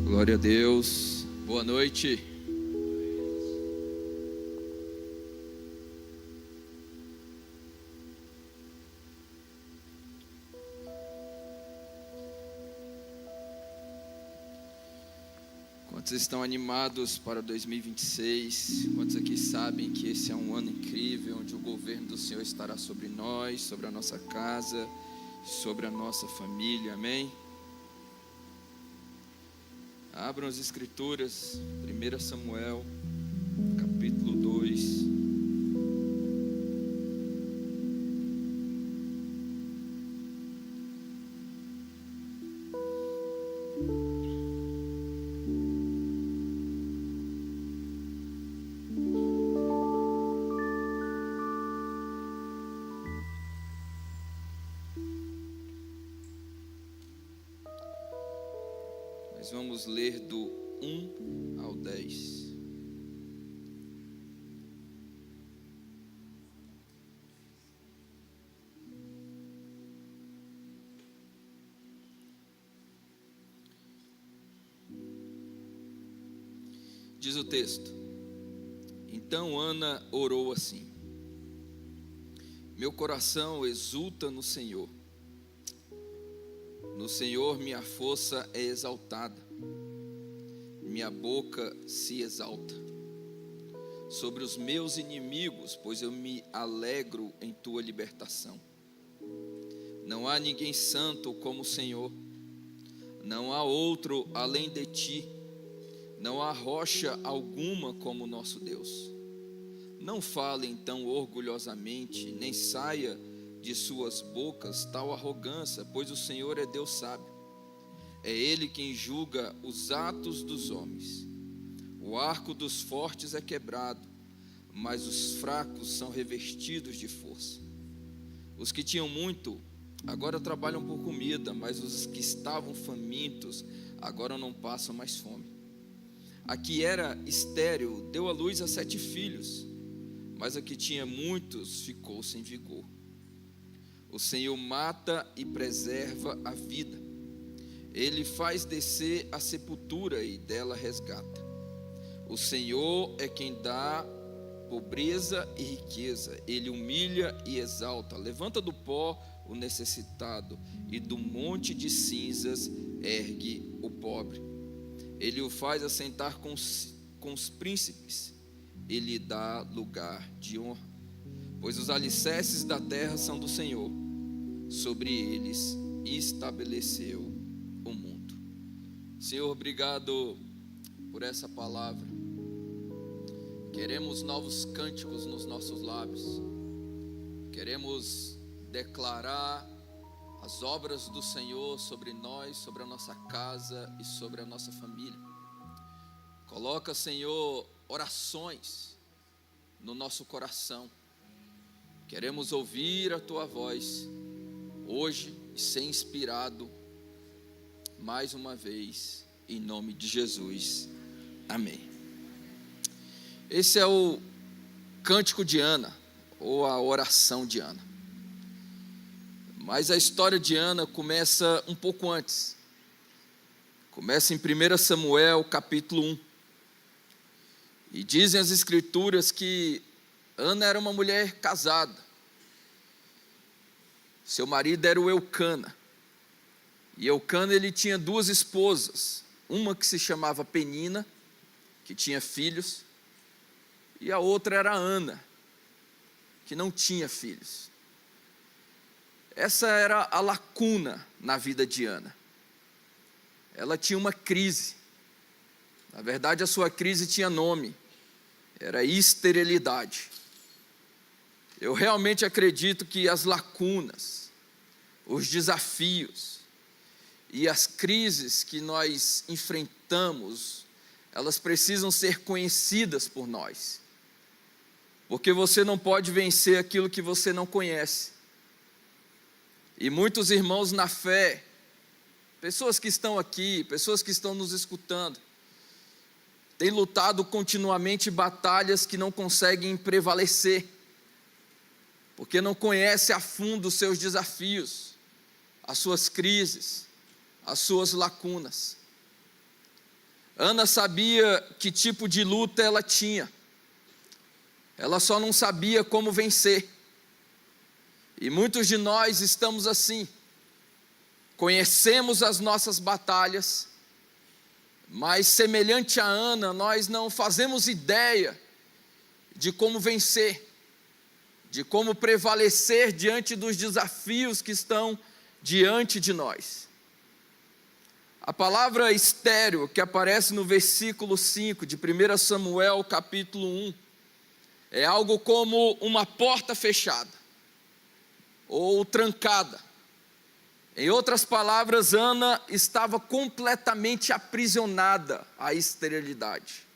Glória a Deus. Boa noite. Quantos estão animados para 2026? Quantos aqui sabem que esse é um ano incrível, onde o governo do Senhor estará sobre nós, sobre a nossa casa, sobre a nossa família, amém? Abram as escrituras, 1 Samuel, capítulo 2. Nós vamos ler do 1 ao 10. Diz o texto: Então Ana orou assim: Meu coração exulta no Senhor. No Senhor minha força é exaltada, minha boca se exalta sobre os meus inimigos, pois eu me alegro em tua libertação. Não há ninguém santo como o Senhor, não há outro além de ti, não há rocha alguma como o nosso Deus. Não fale então orgulhosamente, nem saia de suas bocas tal arrogância, pois o Senhor é Deus sábio. É Ele quem julga os atos dos homens. O arco dos fortes é quebrado, mas os fracos são revestidos de força. Os que tinham muito agora trabalham por comida, mas os que estavam famintos agora não passam mais fome. A que era estéril deu à luz a 7 filhos, mas a que tinha muitos ficou sem vigor. O Senhor mata e preserva a vida. Ele faz descer a sepultura e dela resgata. O Senhor é quem dá pobreza e riqueza. Ele humilha e exalta. Levanta do pó o necessitado e do monte de cinzas ergue o pobre. Ele o faz assentar com os príncipes. Ele lhe dá lugar de honra. Pois os alicerces da terra são do Senhor. Sobre eles estabeleceu o mundo. Senhor, obrigado por essa palavra. Queremos novos cânticos nos nossos lábios. Queremos declarar as obras do Senhor sobre nós, sobre a nossa casa e sobre a nossa família. Coloca, Senhor, orações no nosso coração. Queremos ouvir a Tua voz hoje e ser inspirado mais uma vez, em nome de Jesus. Amém. Esse é o cântico de Ana, ou a oração de Ana. Mas a história de Ana começa um pouco antes. Começa em 1 Samuel, capítulo 1. E dizem as escrituras que Ana era uma mulher casada. Seu marido era o Eucana. E Eucana, ele tinha 2 esposas. Uma que se chamava Penina, que tinha filhos. E a outra era Ana, que não tinha filhos. Essa era a lacuna na vida de Ana. Ela tinha uma crise. Na verdade, a sua crise tinha nome. Era esterilidade. Eu realmente acredito que as lacunas, os desafios e as crises que nós enfrentamos, elas precisam ser conhecidas por nós. Porque você não pode vencer aquilo que você não conhece. E muitos irmãos na fé, pessoas que estão aqui, pessoas que estão nos escutando, têm lutado continuamente batalhas que não conseguem prevalecer, porque não conhece a fundo os seus desafios, as suas crises, as suas lacunas. Ana sabia que tipo de luta ela tinha, ela só não sabia como vencer. E muitos de nós estamos assim, conhecemos as nossas batalhas, mas semelhante a Ana, nós não fazemos ideia de como vencer, de como prevalecer diante dos desafios que estão diante de nós. A palavra estéril, que aparece no versículo 5 de 1 Samuel, capítulo 1, é algo como uma porta fechada, ou trancada. Em outras palavras, Ana estava completamente aprisionada à esterilidade.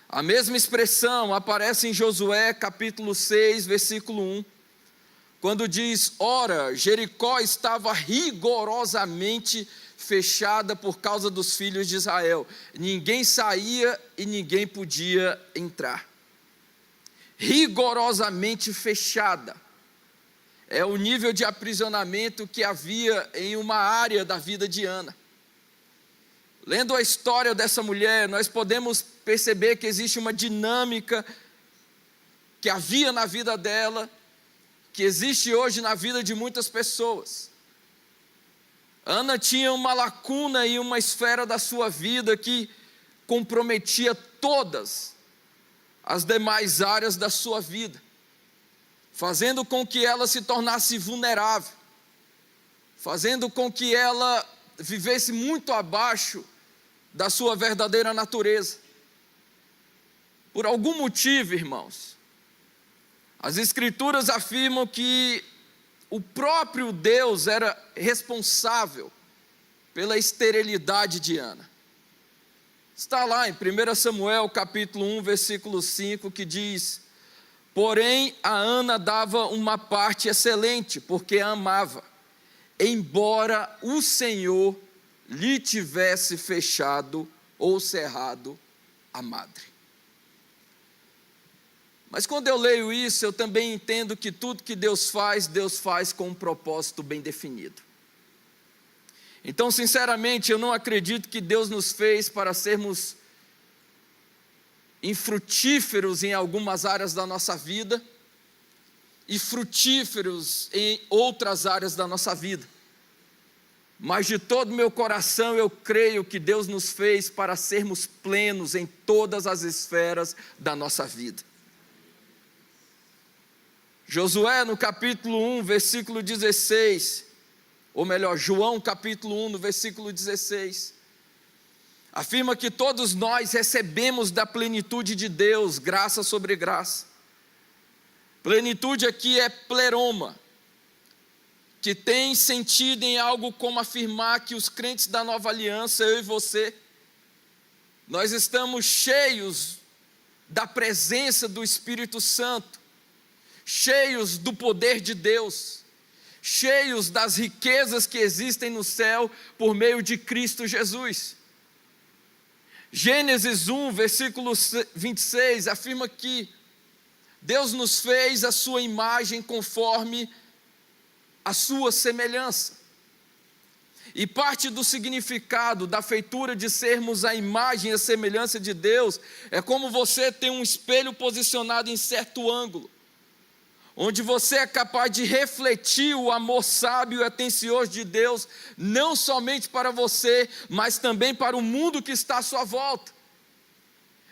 A mesma expressão aparece em Josué, capítulo 6, versículo 1, quando diz: ora, Jericó estava rigorosamente fechada por causa dos filhos de Israel. Ninguém saía e ninguém podia entrar. Rigorosamente fechada. É o nível de aprisionamento que havia em uma área da vida de Ana. Lendo a história dessa mulher, nós podemos perceber que existe uma dinâmica que havia na vida dela, que existe hoje na vida de muitas pessoas. Ana tinha uma lacuna e uma esfera da sua vida que comprometia todas as demais áreas da sua vida, fazendo com que ela se tornasse vulnerável, fazendo com que ela vivesse muito abaixo da sua verdadeira natureza. Por algum motivo, irmãos, as escrituras afirmam que o próprio Deus era responsável pela esterilidade de Ana. Está lá em 1 Samuel capítulo 1, versículo 5, que diz: porém a Ana dava uma parte excelente, porque a amava, embora o Senhor lhe tivesse fechado ou cerrado a madre. Mas quando eu leio isso, eu também entendo que tudo que Deus faz com um propósito bem definido. Então, sinceramente, eu não acredito que Deus nos fez para sermos infrutíferos em algumas áreas da nossa vida e frutíferos em outras áreas da nossa vida. Mas de todo o meu coração eu creio que Deus nos fez para sermos plenos em todas as esferas da nossa vida. Josué no capítulo 1, versículo 16, ou melhor, João capítulo 1, no versículo 16, afirma que todos nós recebemos da plenitude de Deus, graça sobre graça. Plenitude aqui é pleroma, que tem sentido em algo como afirmar que os crentes da nova aliança, eu e você, nós estamos cheios da presença do Espírito Santo, cheios do poder de Deus, cheios das riquezas que existem no céu por meio de Cristo Jesus. Gênesis 1, versículo 26, afirma que Deus nos fez a sua imagem conforme a sua semelhança. E parte do significado da feitura de sermos a imagem e a semelhança de Deus é como você tem um espelho posicionado em certo ângulo, onde você é capaz de refletir o amor sábio e atencioso de Deus, não somente para você, mas também para o mundo que está à sua volta.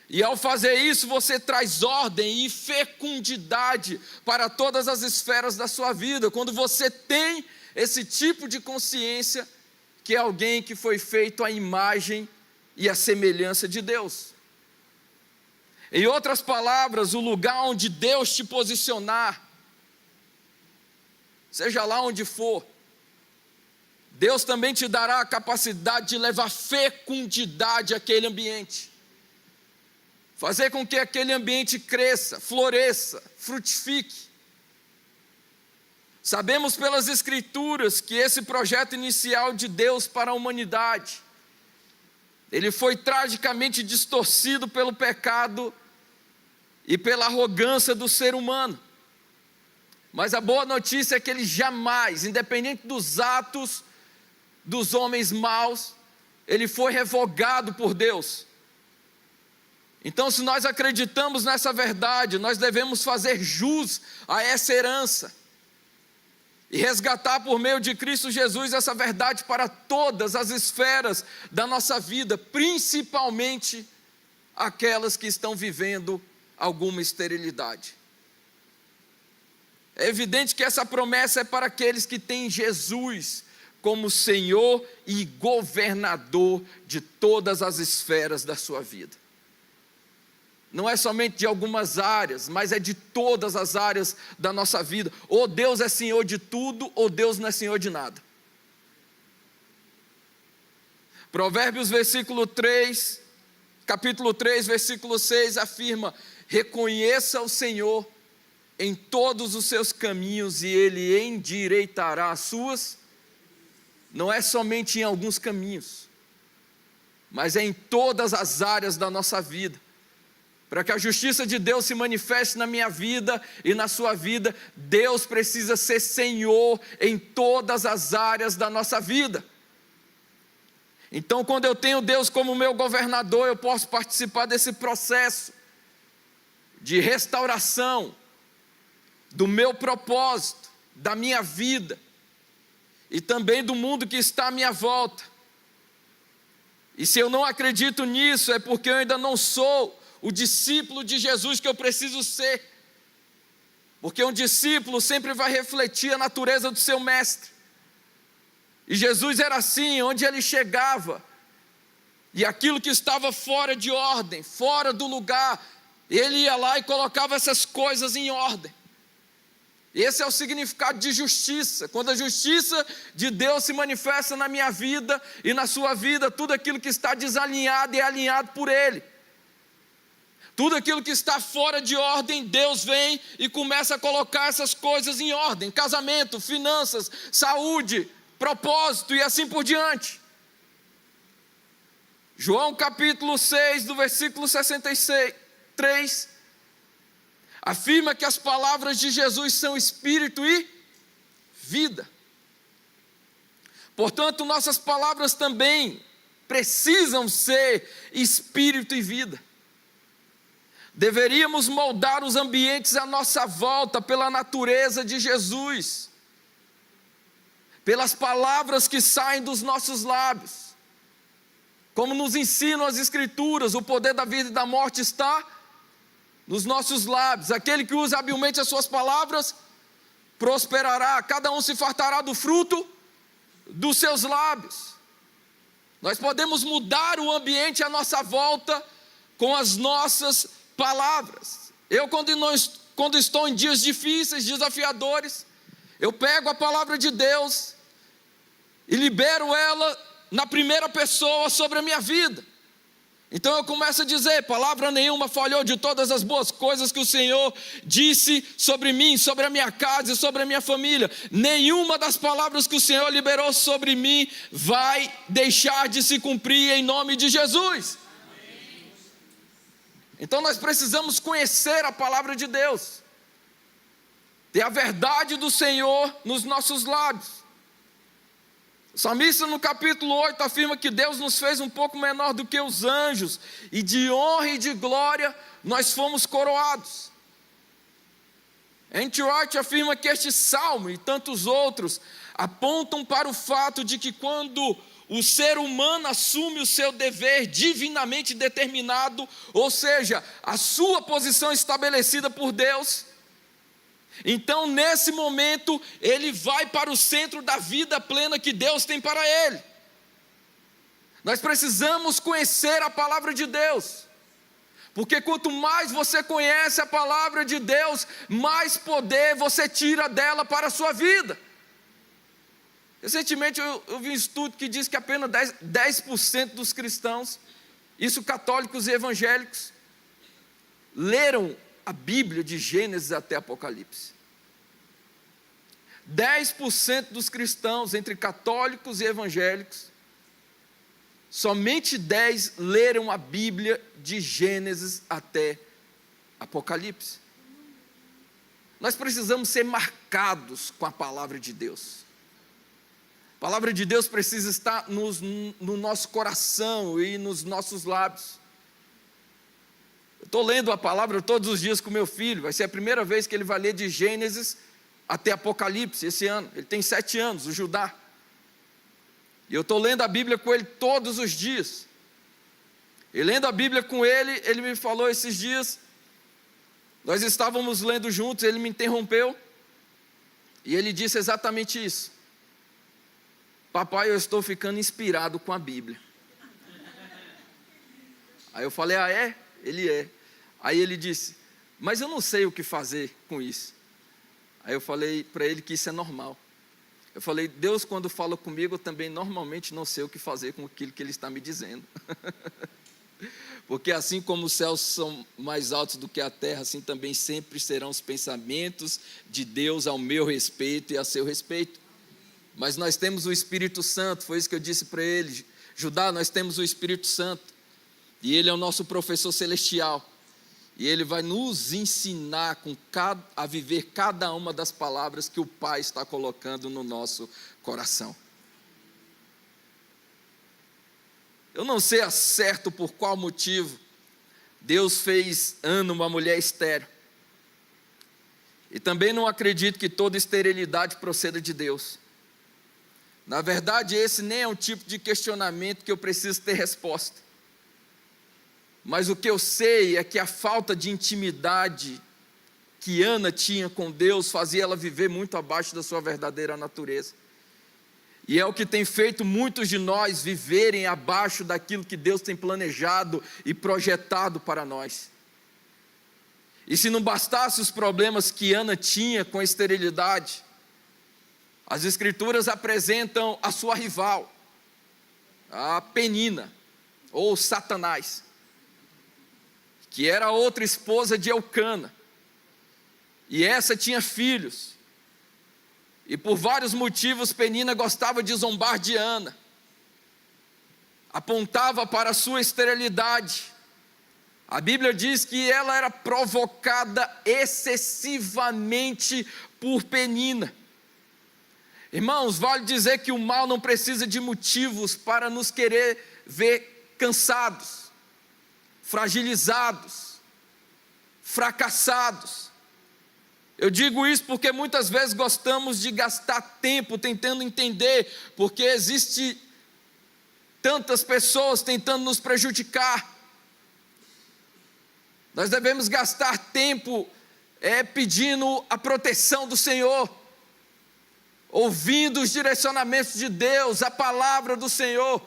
E ao fazer isso, você traz ordem e fecundidade para todas as esferas da sua vida, quando você tem esse tipo de consciência, que é alguém que foi feito à imagem e à semelhança de Deus. Em outras palavras, o lugar onde Deus te posicionar, seja lá onde for, Deus também te dará a capacidade de levar fecundidade àquele ambiente, fazer com que aquele ambiente cresça, floresça, frutifique. Sabemos pelas Escrituras que esse projeto inicial de Deus para a humanidade, ele foi tragicamente distorcido pelo pecado e pela arrogância do ser humano. Mas a boa notícia é que ele jamais, independente dos atos dos homens maus, ele foi revogado por Deus. Então, se nós acreditamos nessa verdade, nós devemos fazer jus a essa herança e resgatar por meio de Cristo Jesus essa verdade para todas as esferas da nossa vida, principalmente aquelas que estão vivendo alguma esterilidade. É evidente que essa promessa é para aqueles que têm Jesus como Senhor e governador de todas as esferas da sua vida. Não é somente de algumas áreas, mas é de todas as áreas da nossa vida. Ou Deus é Senhor de tudo, ou Deus não é Senhor de nada. Provérbios capítulo 3, versículo 6 afirma: reconheça o Senhor em todos os seus caminhos e Ele endireitará as suas. Não é somente em alguns caminhos, mas é em todas as áreas da nossa vida. Para que a justiça de Deus se manifeste na minha vida e na sua vida, Deus precisa ser Senhor em todas as áreas da nossa vida. Então, quando eu tenho Deus como meu governador, eu posso participar desse processo de restauração do meu propósito, da minha vida e também do mundo que está à minha volta. E se eu não acredito nisso, é porque eu ainda não sou o discípulo de Jesus que eu preciso ser, porque um discípulo sempre vai refletir a natureza do seu mestre, e Jesus era assim, onde ele chegava, e aquilo que estava fora de ordem, fora do lugar, ele ia lá e colocava essas coisas em ordem. Esse é o significado de justiça. Quando a justiça de Deus se manifesta na minha vida e na sua vida, tudo aquilo que está desalinhado é alinhado por Ele. Tudo aquilo que está fora de ordem, Deus vem e começa a colocar essas coisas em ordem. Casamento, finanças, saúde, propósito e assim por diante. João capítulo 6, do versículo 63, afirma que as palavras de Jesus são espírito e vida. Portanto, nossas palavras também precisam ser espírito e vida. Deveríamos moldar os ambientes à nossa volta pela natureza de Jesus, pelas palavras que saem dos nossos lábios. Como nos ensinam as Escrituras, o poder da vida e da morte está nos nossos lábios. Aquele que usa habilmente as suas palavras prosperará. Cada um se fartará do fruto dos seus lábios. Nós podemos mudar o ambiente à nossa volta com as nossas palavras. Eu, quando estou em dias difíceis, desafiadores, eu pego a palavra de Deus e libero ela na primeira pessoa sobre a minha vida. Então eu começo a dizer: palavra nenhuma falhou de todas as boas coisas que o Senhor disse sobre mim, sobre a minha casa e sobre a minha família. Nenhuma das palavras que o Senhor liberou sobre mim vai deixar de se cumprir em nome de Jesus. Então nós precisamos conhecer a palavra de Deus, ter a verdade do Senhor nos nossos lábios. O salmista no capítulo 8 afirma que Deus nos fez um pouco menor do que os anjos, e de honra e de glória nós fomos coroados. N.T. Wright afirma que este salmo e tantos outros apontam para o fato de que quando o ser humano assume o seu dever divinamente determinado, ou seja, a sua posição estabelecida por Deus, então nesse momento ele vai para o centro da vida plena que Deus tem para ele. Nós precisamos conhecer a palavra de Deus, porque quanto mais você conhece a palavra de Deus, mais poder você tira dela para a sua vida. Recentemente eu vi um estudo que diz que apenas 10% dos cristãos, isso católicos e evangélicos, leram a Bíblia de Gênesis até Apocalipse. 10% dos cristãos, entre católicos e evangélicos, somente 10 leram a Bíblia de Gênesis até Apocalipse. Nós precisamos ser marcados com a palavra de Deus. A palavra de Deus precisa estar no nosso coração e nos nossos lábios. Eu estou lendo a palavra todos os dias com meu filho. Vai ser a primeira vez que ele vai ler de Gênesis até Apocalipse esse ano. Ele tem 7 anos, o Judá. E eu estou lendo a Bíblia com ele todos os dias. E lendo a Bíblia com ele, ele me falou esses dias, nós estávamos lendo juntos, ele me interrompeu, e ele disse exatamente isso: papai, eu estou ficando inspirado com a Bíblia. Aí eu falei: ah, é? Ele é. Aí ele disse: mas eu não sei o que fazer com isso. Aí eu falei para ele que isso é normal. Eu falei: Deus, quando fala comigo, eu também normalmente não sei o que fazer com aquilo que Ele está me dizendo. Porque assim como os céus são mais altos do que a terra, assim também sempre serão os pensamentos de Deus ao meu respeito e a seu respeito. Mas nós temos o Espírito Santo, foi isso que eu disse para ele: Judá, nós temos o Espírito Santo, e Ele é o nosso professor celestial, e Ele vai nos ensinar a viver cada uma das palavras que o Pai está colocando no nosso coração. Eu não sei a certo por qual motivo Deus fez Ana uma mulher estéril, e também não acredito que toda esterilidade proceda de Deus. Na verdade, esse nem é um tipo de questionamento que eu preciso ter resposta. Mas o que eu sei é que a falta de intimidade que Ana tinha com Deus fazia ela viver muito abaixo da sua verdadeira natureza. E é o que tem feito muitos de nós viverem abaixo daquilo que Deus tem planejado e projetado para nós. E se não bastasse os problemas que Ana tinha com a esterilidade, as Escrituras apresentam a sua rival, a Penina, ou Satanás, que era outra esposa de Elcana. E essa tinha filhos. E por vários motivos Penina gostava de zombar de Ana. Apontava para a sua esterilidade. A Bíblia diz que ela era provocada excessivamente por Penina. Irmãos, vale dizer que o mal não precisa de motivos para nos querer ver cansados, fragilizados, fracassados. Eu digo isso porque muitas vezes gostamos de gastar tempo tentando entender porque existe tantas pessoas tentando nos prejudicar. Nós devemos gastar tempo pedindo a proteção do Senhor, ouvindo os direcionamentos de Deus, a palavra do Senhor.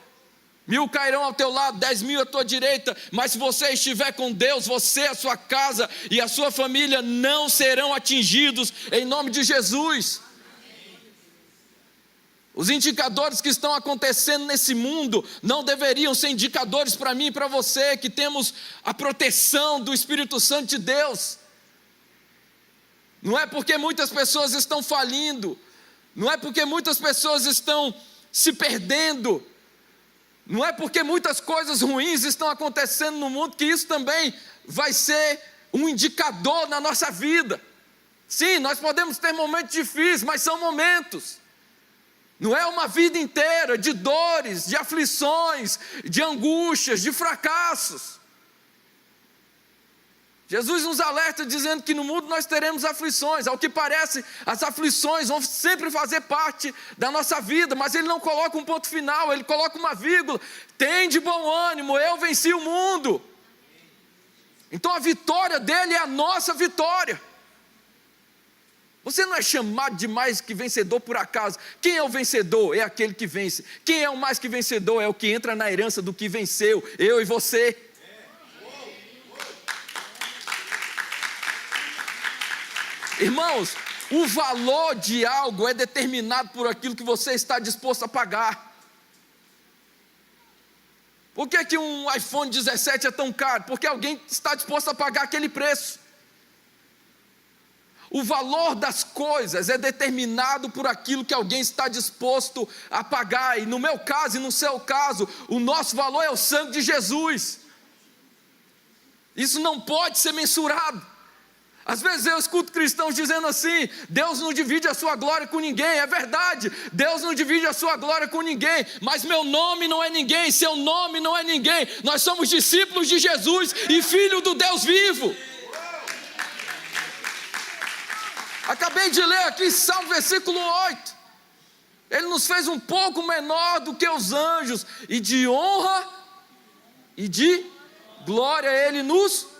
1000 cairão ao teu lado, 10.000 à tua direita, mas se você estiver com Deus, você, a sua casa e a sua família não serão atingidos, em nome de Jesus. Os indicadores que estão acontecendo nesse mundo não deveriam ser indicadores para mim e para você, que temos a proteção do Espírito Santo de Deus. Não é porque muitas pessoas estão falindo, não é porque muitas pessoas estão se perdendo, não é porque muitas coisas ruins estão acontecendo no mundo que isso também vai ser um indicador na nossa vida. Sim, nós podemos ter momentos difíceis, mas são momentos. Não é uma vida inteira de dores, de aflições, de angústias, de fracassos. Jesus nos alerta dizendo que no mundo nós teremos aflições. Ao que parece, as aflições vão sempre fazer parte da nossa vida, mas Ele não coloca um ponto final, Ele coloca uma vírgula. Tem de bom ânimo, eu venci o mundo. Então a vitória dele é a nossa vitória. Você não é chamado de mais que vencedor por acaso. Quem é o vencedor? É aquele que vence. Quem é o mais que vencedor? É o que entra na herança do que venceu, eu e você. Irmãos, o valor de algo é determinado por aquilo que você está disposto a pagar. Por que que um iPhone 17 é tão caro? Porque alguém está disposto a pagar aquele preço. O valor das coisas é determinado por aquilo que alguém está disposto a pagar. E no meu caso e no seu caso, o nosso valor é o sangue de Jesus. Isso não pode ser mensurado. Às vezes eu escuto cristãos dizendo assim: Deus não divide a sua glória com ninguém. É verdade, Deus não divide a sua glória com ninguém, mas meu nome não é ninguém, seu nome não é ninguém. Nós somos discípulos de Jesus e filho do Deus vivo. Acabei de ler aqui Salmo versículo 8. Ele nos fez um pouco menor do que os anjos, e de honra e de glória Ele nos...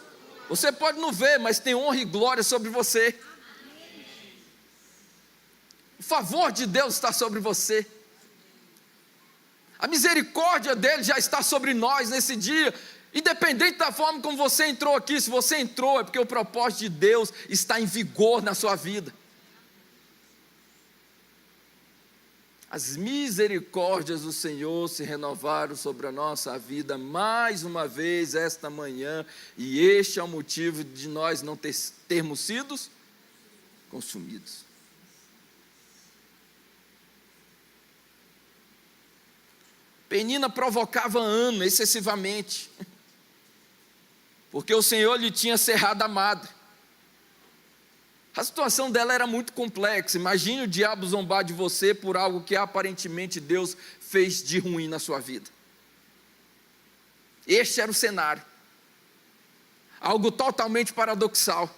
Você pode não ver, mas tem honra e glória sobre você. O favor de Deus está sobre você. A misericórdia dele já está sobre nós nesse dia. Independente da forma como você entrou aqui, se você entrou é porque o propósito de Deus está em vigor na sua vida. As misericórdias do Senhor se renovaram sobre a nossa vida mais uma vez esta manhã, e este é o motivo de nós não termos sido consumidos. Penina provocava Ana excessivamente, porque o Senhor lhe tinha cerrado a madre. A situação dela era muito complexa. Imagine o diabo zombar de você por algo que aparentemente Deus fez de ruim na sua vida. Este era o cenário. Algo totalmente paradoxal.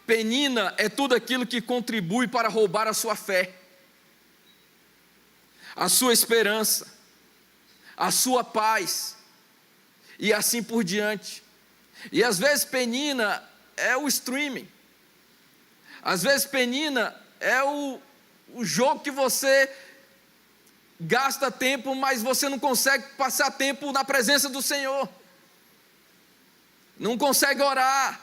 Penina é tudo aquilo que contribui para roubar a sua fé, a sua esperança, a sua paz, e assim por diante. E às vezes Penina é o streaming. Às vezes Penina é o jogo que você gasta tempo, mas você não consegue passar tempo na presença do Senhor. Não consegue orar.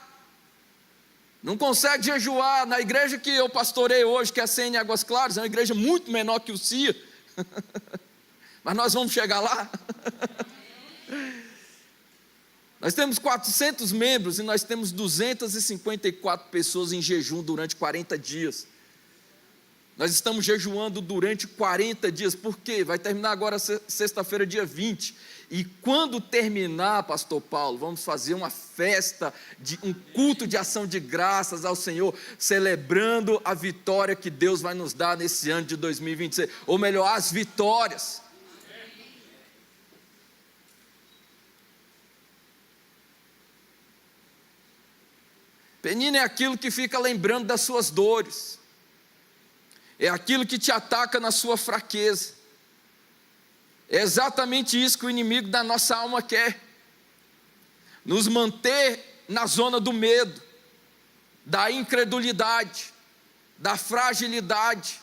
Não consegue jejuar. Na igreja que eu pastorei hoje, que é a CN Águas Claras, é uma igreja muito menor que o CIA. Mas nós vamos chegar lá. Nós temos 400 membros e nós temos 254 pessoas em jejum durante 40 dias. Nós estamos jejuando durante 40 dias. Por quê? Vai terminar agora sexta-feira, dia 20. E quando terminar, pastor Paulo, vamos fazer uma festa, um culto de ação de graças ao Senhor, celebrando a vitória que Deus vai nos dar nesse ano de 2026. Ou melhor, as vitórias. Penina é aquilo que fica lembrando das suas dores. É aquilo que te ataca na sua fraqueza. É exatamente isso que o inimigo da nossa alma quer. Nos manter na zona do medo, da incredulidade, da fragilidade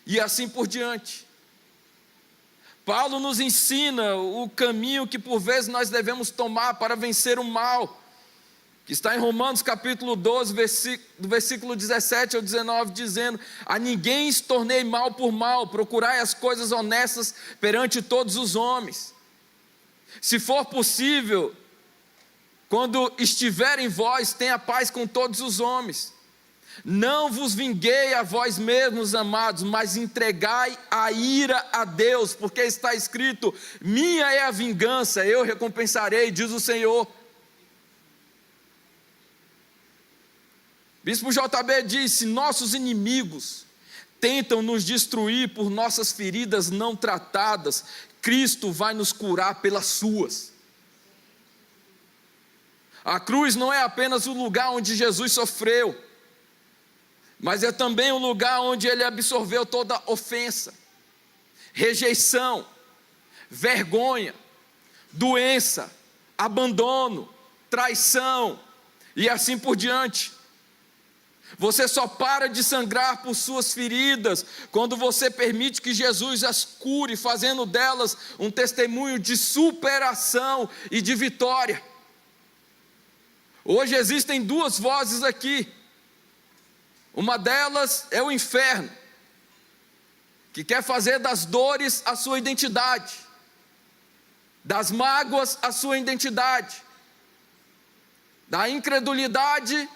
e assim por diante. Paulo nos ensina o caminho que por vezes nós devemos tomar para vencer o mal, que está em Romanos capítulo 12, do versículo 17 ao 19, dizendo: a ninguém se tornei mal por mal, procurai as coisas honestas perante todos os homens. Se for possível, quando estiver em vós, tenha paz com todos os homens. Não vos vinguei a vós mesmos, amados, mas entregai a ira a Deus, porque está escrito: minha é a vingança, eu recompensarei, diz o Senhor. Bispo JB disse: nossos inimigos tentam nos destruir por nossas feridas não tratadas, Cristo vai nos curar pelas suas. A cruz não é apenas o lugar onde Jesus sofreu, mas é também o lugar onde Ele absorveu toda ofensa, rejeição, vergonha, doença, abandono, traição e assim por diante. Você só para de sangrar por suas feridas quando você permite que Jesus as cure, fazendo delas um testemunho de superação e de vitória. Hoje existem duas vozes aqui. Uma delas é o inferno, que quer fazer das dores a sua identidade, das mágoas a sua identidade, da incredulidade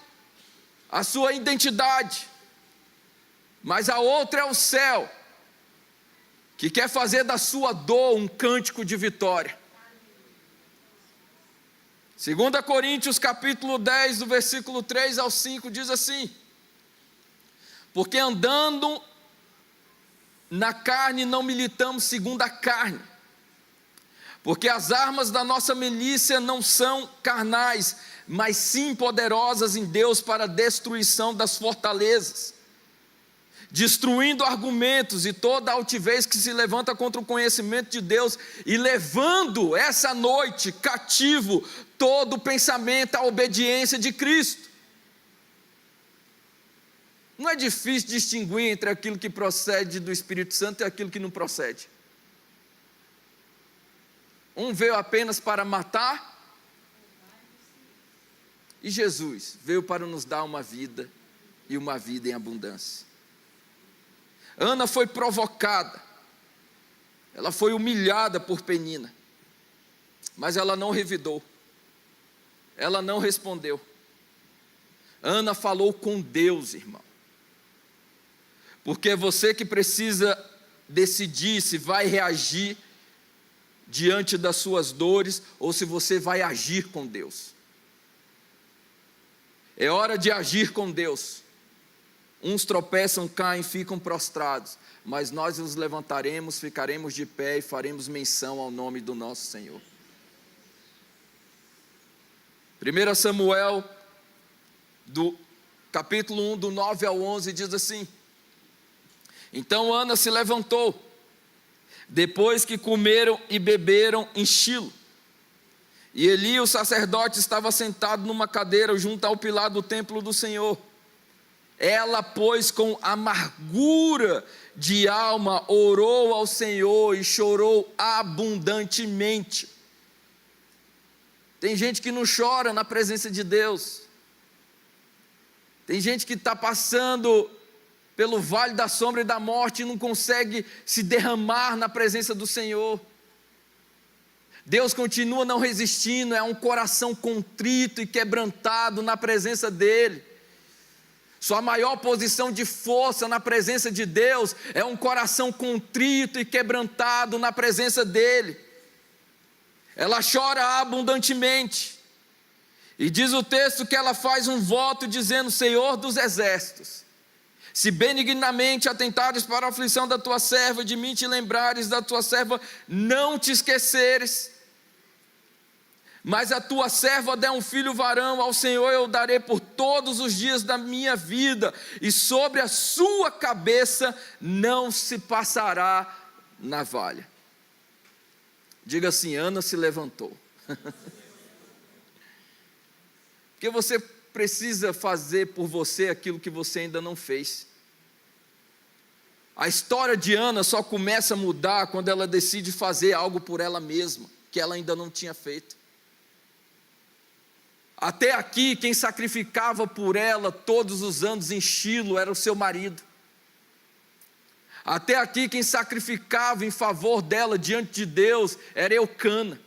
a sua identidade. Mas a outra é o céu, que quer fazer da sua dor um cântico de vitória. 2 Coríntios capítulo 10, do versículo 3 ao 5, diz assim: porque andando na carne não militamos segundo a carne, porque as armas da nossa milícia não são carnais, mas sim poderosas em Deus para a destruição das fortalezas, destruindo argumentos e toda altivez que se levanta contra o conhecimento de Deus, e levando essa noite cativo todo pensamento à obediência de Cristo. Não é difícil distinguir entre aquilo que procede do Espírito Santo e aquilo que não procede. Um veio apenas para matar, e Jesus veio para nos dar uma vida, e uma vida em abundância. Ana foi provocada, ela foi humilhada por Penina, mas ela não revidou, ela não respondeu. Ana falou com Deus, irmão, porque é você que precisa decidir se vai reagir diante das suas dores, ou se você vai agir com Deus. É hora de agir com Deus. Uns tropeçam, caem, ficam prostrados, mas nós nos levantaremos, ficaremos de pé e faremos menção ao nome do nosso Senhor. 1 Samuel, do capítulo 1, do 9 ao 11, diz assim: então Ana se levantou, depois que comeram e beberam em Shilo, e Eli, o sacerdote, estava sentado numa cadeira junto ao pilar do templo do Senhor. Ela, pois, com amargura de alma, orou ao Senhor e chorou abundantemente. Tem gente que não chora na presença de Deus. Tem gente que está passando pelo vale da sombra e da morte e não consegue se derramar na presença do Senhor. Deus continua não resistindo, é um coração contrito e quebrantado na presença dEle. Sua maior posição de força na presença de Deus é um coração contrito e quebrantado na presença dEle. Ela chora abundantemente, e diz o texto que ela faz um voto dizendo: Senhor dos exércitos, se benignamente atentares para a aflição da tua serva, de mim te lembrares, da tua serva não te esqueceres, mas a tua serva der um filho varão, ao Senhor eu darei por todos os dias da minha vida, e sobre a sua cabeça não se passará navalha. Diga assim: Ana se levantou. Porque você precisa fazer por você aquilo que você ainda não fez. A história de Ana só começa a mudar quando ela decide fazer algo por ela mesma, que ela ainda não tinha feito. Até aqui, quem sacrificava por ela todos os anos em Shilo era o seu marido. Até aqui, quem sacrificava em favor dela diante de Deus era Eucana.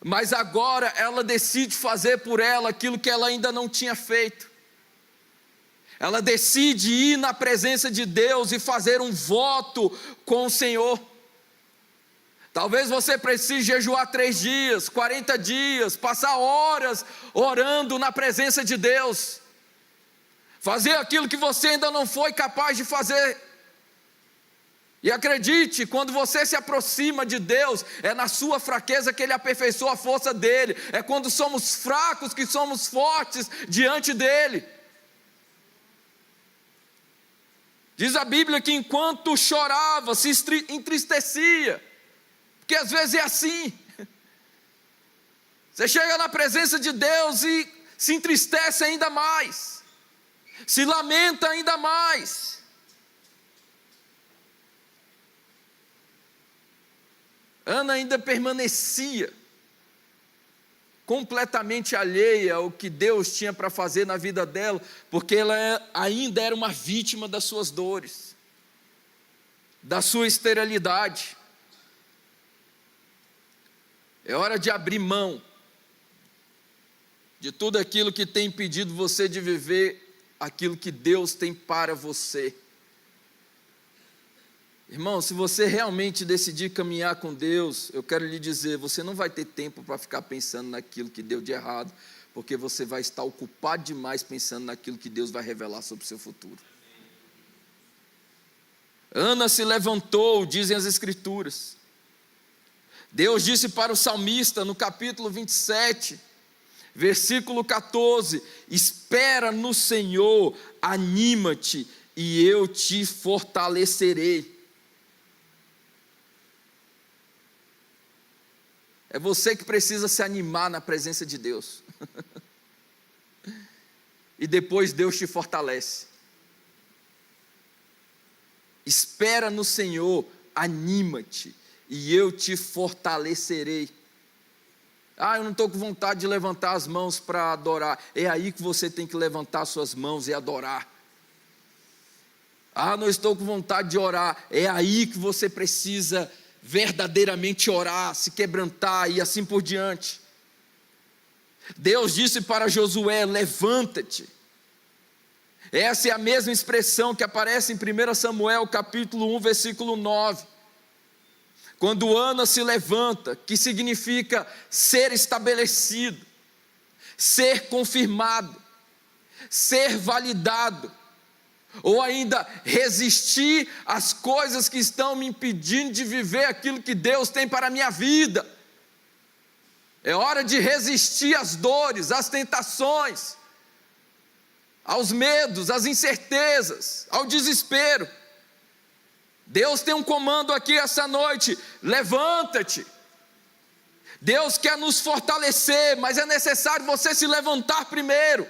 Mas agora ela decide fazer por ela aquilo que ela ainda não tinha feito. Ela decide ir na presença de Deus e fazer um voto com o Senhor. Talvez você precise jejuar 3 dias, 40 dias, passar horas orando na presença de Deus. Fazer aquilo que você ainda não foi capaz de fazer. E acredite, quando você se aproxima de Deus, é na sua fraqueza que Ele aperfeiçoa a força dEle. É quando somos fracos que somos fortes diante dEle. Diz a Bíblia que enquanto chorava, se entristecia. Porque às vezes é assim. Você chega na presença de Deus e se entristece ainda mais. Se lamenta ainda mais. Ana ainda permanecia completamente alheia ao que Deus tinha para fazer na vida dela, porque ela ainda era uma vítima das suas dores, da sua esterilidade. É hora de abrir mão de tudo aquilo que tem impedido você de viver aquilo que Deus tem para você. Irmão, se você realmente decidir caminhar com Deus, eu quero lhe dizer, você não vai ter tempo para ficar pensando naquilo que deu de errado, porque você vai estar ocupado demais pensando naquilo que Deus vai revelar sobre o seu futuro. Ana se levantou, dizem as Escrituras. Deus disse para o salmista no capítulo 27, versículo 14: espera no Senhor, anima-te e eu te fortalecerei. É você que precisa se animar na presença de Deus. E depois Deus te fortalece. Espera no Senhor, anima-te e eu te fortalecerei. Eu não estou com vontade de levantar as mãos para adorar. É aí que você tem que levantar suas mãos e adorar. Não estou com vontade de orar. É aí que você precisa verdadeiramente orar, se quebrantar e assim por diante. Deus disse para Josué: levanta-te. Essa é a mesma expressão que aparece em 1 Samuel capítulo 1, versículo 9. Quando Ana se levanta, que significa ser estabelecido, ser confirmado, ser validado, ou ainda resistir às coisas que estão me impedindo de viver aquilo que Deus tem para a minha vida. É hora de resistir às dores, às tentações, aos medos, às incertezas, ao desespero. Deus tem um comando aqui essa noite: levanta-te. Deus quer nos fortalecer, mas é necessário você se levantar primeiro.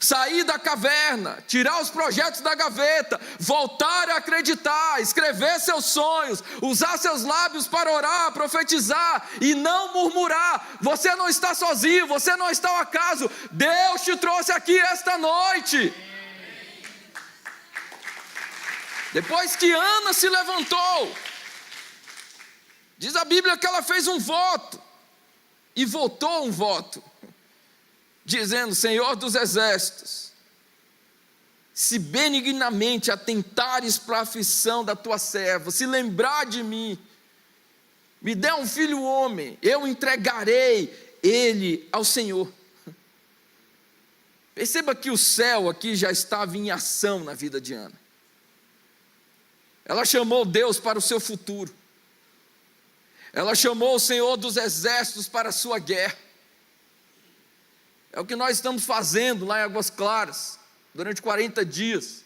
sair da caverna, tirar os projetos da gaveta, voltar a acreditar, escrever seus sonhos, usar seus lábios para orar, profetizar e não murmurar. Você não está sozinho, você não está ao acaso. Deus te trouxe aqui esta noite. Depois que Ana se levantou, diz a Bíblia que ela fez um voto, e votou um voto, dizendo: Senhor dos exércitos, se benignamente atentares para a aflição da tua serva, se lembrar de mim, me dê um filho homem, eu entregarei ele ao Senhor. Perceba que o céu aqui já estava em ação na vida de Ana. Ela chamou Deus para o seu futuro. Ela chamou o Senhor dos exércitos para a sua guerra. É o que nós estamos fazendo lá em Águas Claras, durante 40 dias.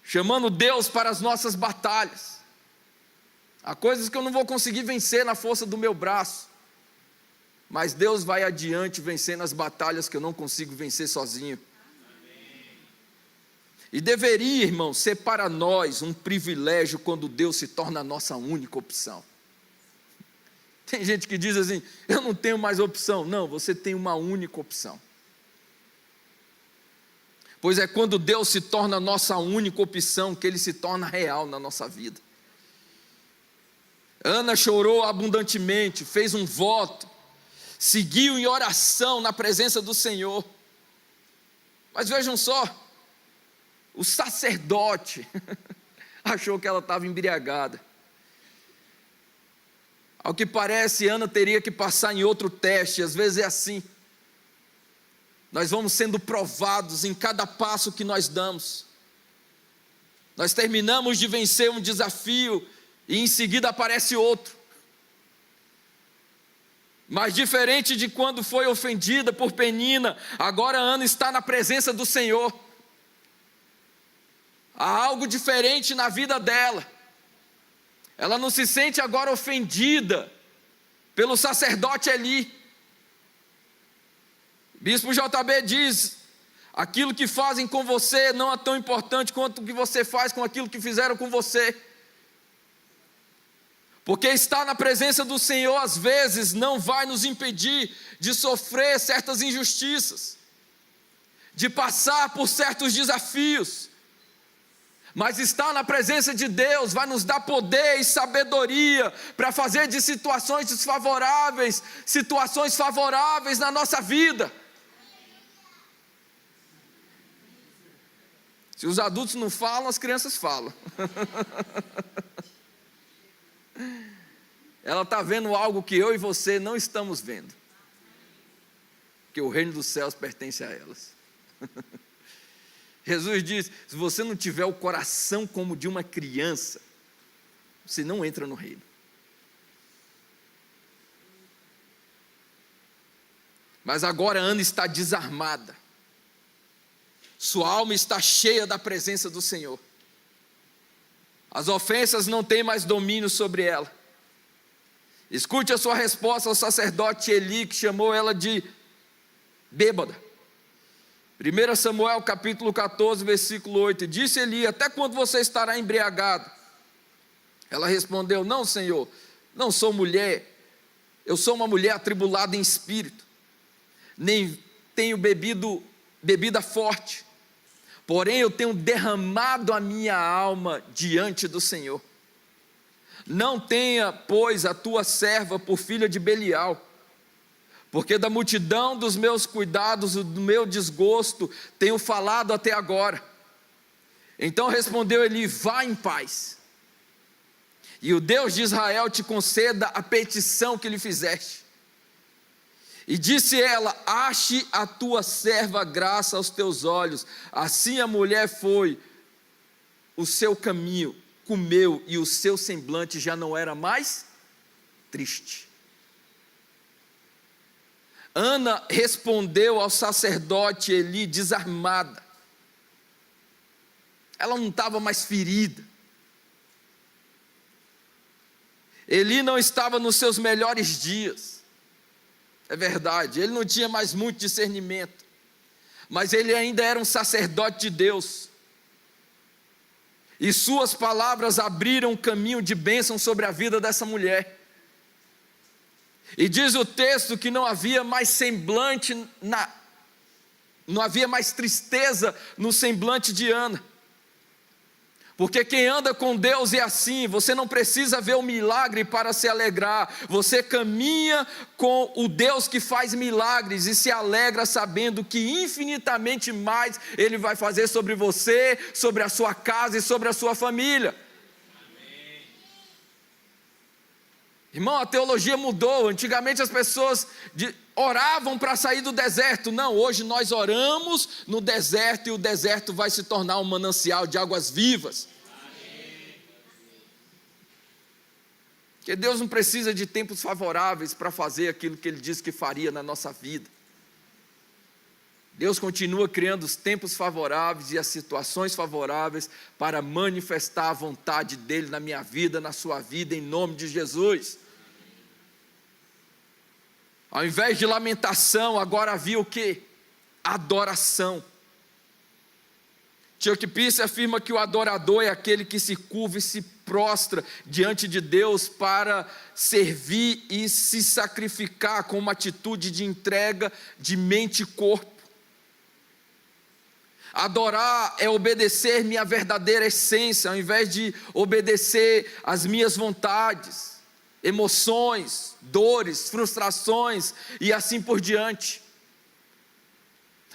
Chamando Deus para as nossas batalhas. Há coisas que eu não vou conseguir vencer na força do meu braço. Mas Deus vai adiante vencendo as batalhas que eu não consigo vencer sozinho. E deveria, irmão, ser para nós um privilégio quando Deus se torna a nossa única opção. Tem gente que diz assim: eu não tenho mais opção. Não, você tem uma única opção. Pois é quando Deus se torna a nossa única opção que Ele se torna real na nossa vida. Ana chorou abundantemente, fez um voto, seguiu em oração na presença do Senhor. Mas vejam só, o sacerdote achou que ela estava embriagada. Ao que parece, Ana teria que passar em outro teste. Às vezes é assim. Nós vamos sendo provados em cada passo que nós damos. Nós terminamos de vencer um desafio e em seguida aparece outro. Mas diferente de quando foi ofendida por Penina, agora Ana está na presença do Senhor. Há algo diferente na vida dela. Ela não se sente agora ofendida pelo sacerdote Eli. Bispo JB diz: aquilo que fazem com você não é tão importante quanto o que você faz com aquilo que fizeram com você. Porque estar na presença do Senhor às vezes não vai nos impedir de sofrer certas injustiças, de passar por certos desafios. Mas estar na presença de Deus vai nos dar poder e sabedoria para fazer de situações desfavoráveis situações favoráveis na nossa vida. Se os adultos não falam, as crianças falam. Ela está vendo algo que eu e você não estamos vendo. Que o reino dos céus pertence a elas. Jesus diz: se você não tiver o coração como de uma criança, você não entra no reino. Mas agora Ana está desarmada. Sua alma está cheia da presença do Senhor. As ofensas não têm mais domínio sobre ela. Escute a sua resposta ao sacerdote Eli, que chamou ela de bêbada. 1 Samuel capítulo 14, versículo 8. Disse Eli: até quando você estará embriagado? Ela respondeu: não, Senhor, não sou mulher. Eu sou uma mulher atribulada em espírito. Nem tenho bebido bebida forte. Porém eu tenho derramado a minha alma diante do Senhor. Não tenha, pois, a tua serva por filha de Belial, porque da multidão dos meus cuidados, do meu desgosto, tenho falado até agora. Então respondeu Eli: vá em paz, e o Deus de Israel te conceda a petição que lhe fizeste. E disse ela: ache a tua serva graça aos teus olhos. Assim a mulher foi o seu caminho, comeu, e o seu semblante já não era mais triste. Ana respondeu ao sacerdote Eli desarmada. Ela não estava mais ferida. Eli não estava nos seus melhores dias. É verdade, ele não tinha mais muito discernimento. mas ele ainda era um sacerdote de Deus. E suas palavras abriram um caminho de bênção sobre a vida dessa mulher. E diz o texto que não havia mais semblante, não havia mais tristeza no semblante de Ana. Porque quem anda com Deus é assim, você não precisa ver o milagre para se alegrar, você caminha com o Deus que faz milagres e se alegra sabendo que infinitamente mais Ele vai fazer sobre você, sobre a sua casa e sobre a sua família. Amém. Irmão, a teologia mudou. Antigamente as pessoas oravam para sair do deserto. Não, hoje nós oramos no deserto e o deserto vai se tornar um manancial de águas vivas. Porque Deus não precisa de tempos favoráveis para fazer aquilo que Ele disse que faria na nossa vida. Deus continua criando os tempos favoráveis e as situações favoráveis para manifestar a vontade dEle na minha vida, na sua vida, em nome de Jesus. Ao invés de lamentação, agora havia o quê? Adoração. Chuck Pierce afirma que o adorador é aquele que se curva e se prostra diante de Deus para servir e se sacrificar com uma atitude de entrega de mente e corpo. Adorar é obedecer minha verdadeira essência, ao invés de obedecer as minhas vontades, emoções, dores, frustrações e assim por diante.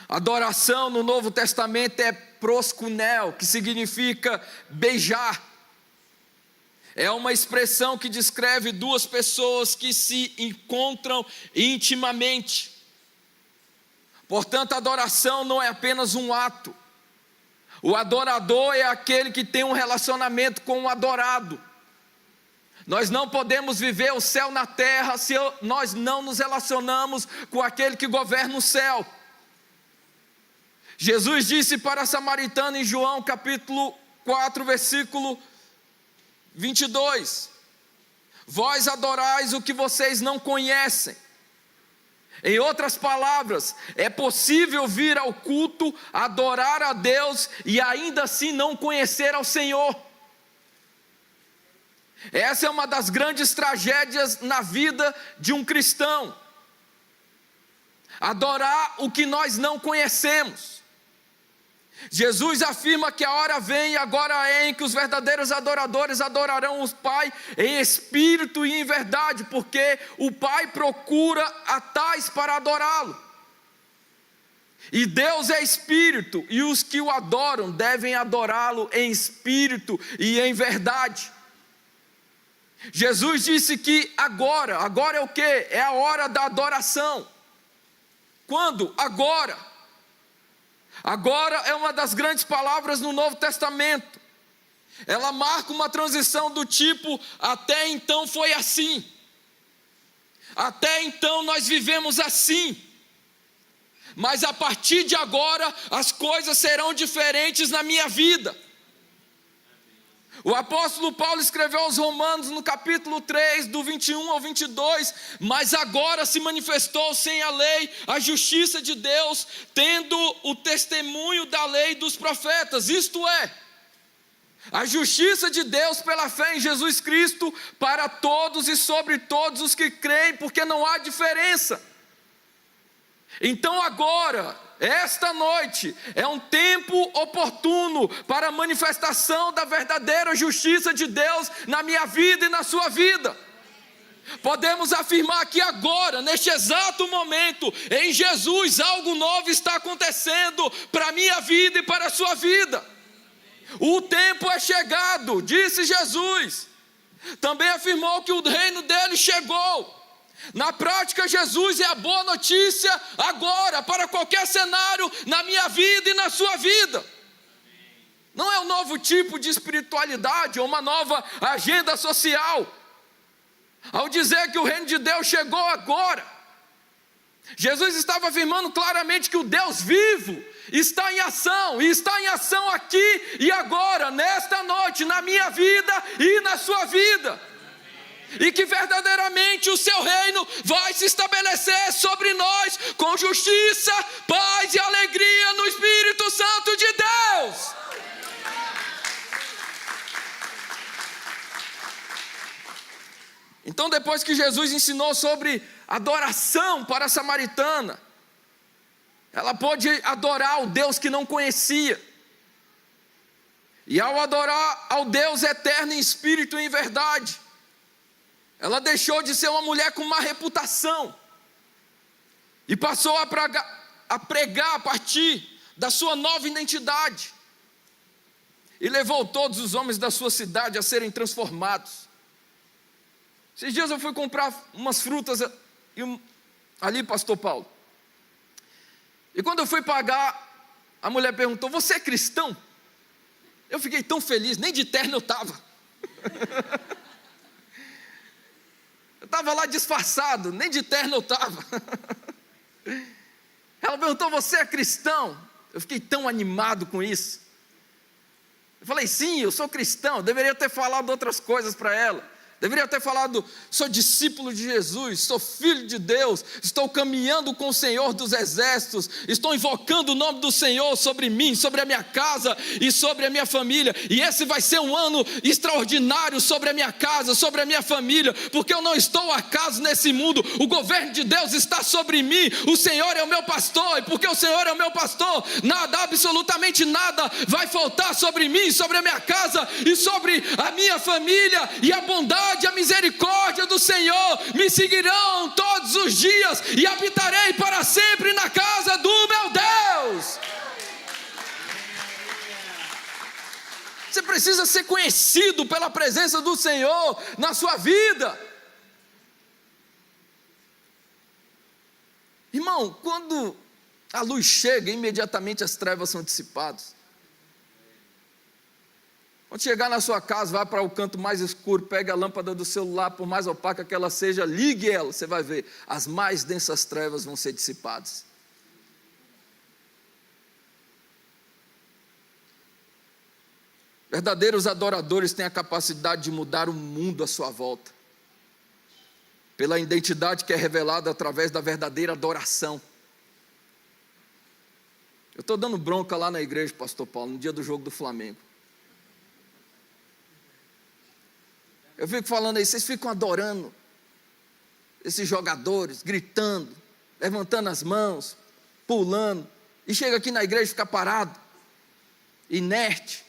Adoração no Novo Testamento é proskuneo, que significa beijar. É uma expressão que descreve duas pessoas que se encontram intimamente. Portanto, a adoração não é apenas um ato. O adorador é aquele que tem um relacionamento com o adorado. Nós não podemos viver o céu na terra se nós não nos relacionamos com aquele que governa o céu. Jesus disse para a samaritana em João capítulo 4, versículo 22, vós adorais o que vocês não conhecem. Em outras palavras, é possível vir ao culto, adorar a Deus e ainda assim não conhecer ao Senhor. Essa é uma das grandes tragédias na vida de um cristão. Adorar o que nós não conhecemos. Jesus afirma que a hora vem e agora é em que os verdadeiros adoradores adorarão o Pai em espírito e em verdade, porque o Pai procura a tais para adorá-lo. E Deus é espírito, e os que o adoram devem adorá-lo em espírito e em verdade. Jesus disse que agora é o quê? É a hora da adoração. Quando? Agora. Agora é uma das grandes palavras no Novo Testamento. Ela marca uma transição do tipo, até então foi assim. Até então nós vivemos assim. Mas a partir de agora as coisas serão diferentes na minha vida. O apóstolo Paulo escreveu aos Romanos no capítulo 3, do 21 ao 22, mas agora se manifestou sem a lei a justiça de Deus, tendo o testemunho da lei e dos profetas, isto é, a justiça de Deus pela fé em Jesus Cristo para todos e sobre todos os que creem, porque não há diferença. Então agora, esta noite, é um tempo oportuno para a manifestação da verdadeira justiça de Deus na minha vida e na sua vida. Podemos afirmar que agora, neste exato momento, em Jesus, algo novo está acontecendo para a minha vida e para a sua vida. O tempo é chegado, disse Jesus. Também afirmou que o reino dele chegou. Na prática, Jesus é a boa notícia agora, para qualquer cenário, na minha vida e na sua vida. Não é um novo tipo de espiritualidade ou uma nova agenda social. Ao dizer que o reino de Deus chegou agora, Jesus estava afirmando claramente que o Deus vivo está em ação, e está em ação aqui e agora, nesta noite, na minha vida e na sua vida. e que verdadeiramente o seu reino vai se estabelecer sobre nós com justiça, paz e alegria no Espírito Santo de Deus. Então, depois que Jesus ensinou sobre adoração para a samaritana, ela pôde adorar o Deus que não conhecia. E ao adorar ao Deus eterno em espírito e em verdade, ela deixou de ser uma mulher com má reputação e passou a pregar a partir da sua nova identidade. E levou todos os homens da sua cidade a serem transformados. Esses dias eu fui comprar umas frutas ali, pastor Paulo. E quando eu fui pagar, a mulher perguntou: você é cristão? Eu fiquei tão feliz, nem de terno eu estava. Eu estava lá disfarçado, nem de terno eu estava. Ela perguntou: você é cristão? Eu fiquei tão animado com isso. Eu falei: sim, eu sou cristão. Eu deveria ter falado outras coisas para ela. Deveria ter falado: sou discípulo de Jesus, sou filho de Deus, estou caminhando com o Senhor dos exércitos, estou invocando o nome do Senhor sobre mim, sobre a minha casa e sobre a minha família, e esse vai ser um ano extraordinário sobre a minha casa, sobre a minha família, porque eu não estou acaso nesse mundo, o governo de Deus está sobre mim, o Senhor é o meu pastor, e porque o Senhor é o meu pastor, nada, absolutamente nada vai faltar sobre mim, sobre a minha casa e sobre a minha família, e a bondade e a misericórdia do Senhor me seguirão todos os dias, e habitarei para sempre na casa do meu Deus. Você precisa ser conhecido pela presença do Senhor na sua vida. Irmão, quando a luz chega, imediatamente as trevas são dissipadas. Quando chegar na sua casa, vá para o canto mais escuro, pegue a lâmpada do celular, por mais opaca que ela seja, ligue ela, você vai ver, as mais densas trevas vão ser dissipadas. Verdadeiros adoradores têm a capacidade de mudar o mundo à sua volta, pela identidade que é revelada através da verdadeira adoração. Eu estou dando bronca lá na igreja, pastor Paulo, no dia do jogo do Flamengo. Eu fico falando aí, vocês ficam adorando esses jogadores, gritando, levantando as mãos, pulando, e chega aqui na igreja e fica parado, inerte.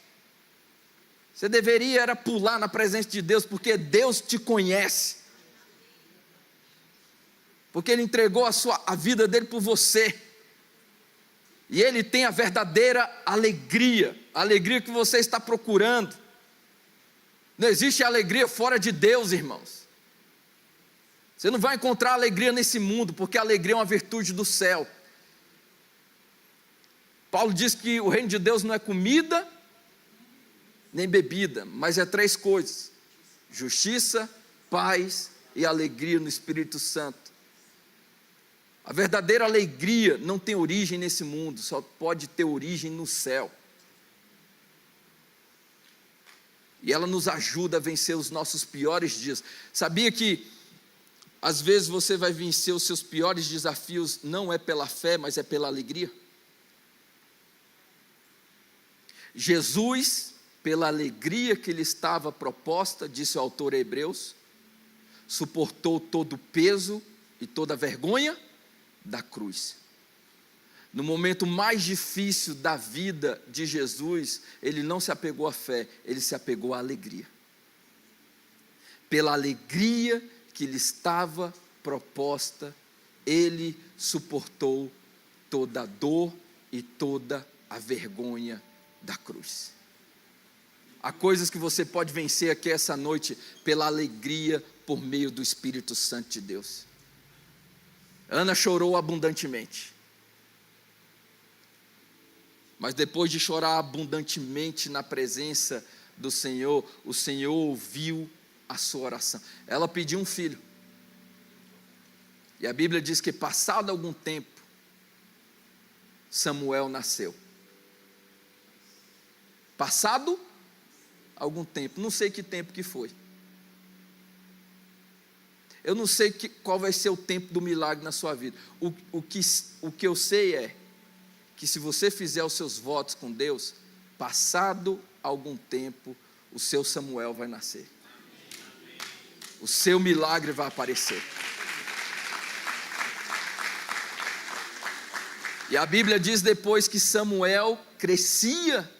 Você deveria era pular na presença de Deus, porque Deus te conhece, porque Ele entregou a vida dele por você, e Ele tem a verdadeira alegria, a alegria que você está procurando. Não existe alegria fora de Deus, irmãos. Você não vai encontrar alegria nesse mundo, porque a alegria é uma virtude do céu. Paulo diz que o reino de Deus não é comida, nem bebida, mas é 3 coisas: justiça, paz e alegria no Espírito Santo. A verdadeira alegria não tem origem nesse mundo, só pode ter origem no céu. E ela nos ajuda a vencer os nossos piores dias. Sabia que às vezes você vai vencer os seus piores desafios não é pela fé, mas é pela alegria? Jesus, pela alegria que lhe estava proposta, disse o autor a Hebreus, suportou todo o peso e toda a vergonha da cruz. No momento mais difícil da vida de Jesus, Ele não se apegou à fé, Ele se apegou à alegria. Pela alegria que lhe estava proposta, Ele suportou toda a dor e toda a vergonha da cruz. Há coisas que você pode vencer aqui essa noite pela alegria por meio do Espírito Santo de Deus. Ana chorou abundantemente. Mas depois de chorar abundantemente na presença do Senhor, o Senhor ouviu a sua oração. Ela pediu um filho. E a Bíblia diz que passado algum tempo, Samuel nasceu. Passado algum tempo, não sei que tempo que foi. Eu não sei qual vai ser o tempo do milagre na sua vida. O que eu sei é que se você fizer os seus votos com Deus, passado algum tempo, o seu Samuel vai nascer. O seu milagre vai aparecer. E a Bíblia diz depois que Samuel crescia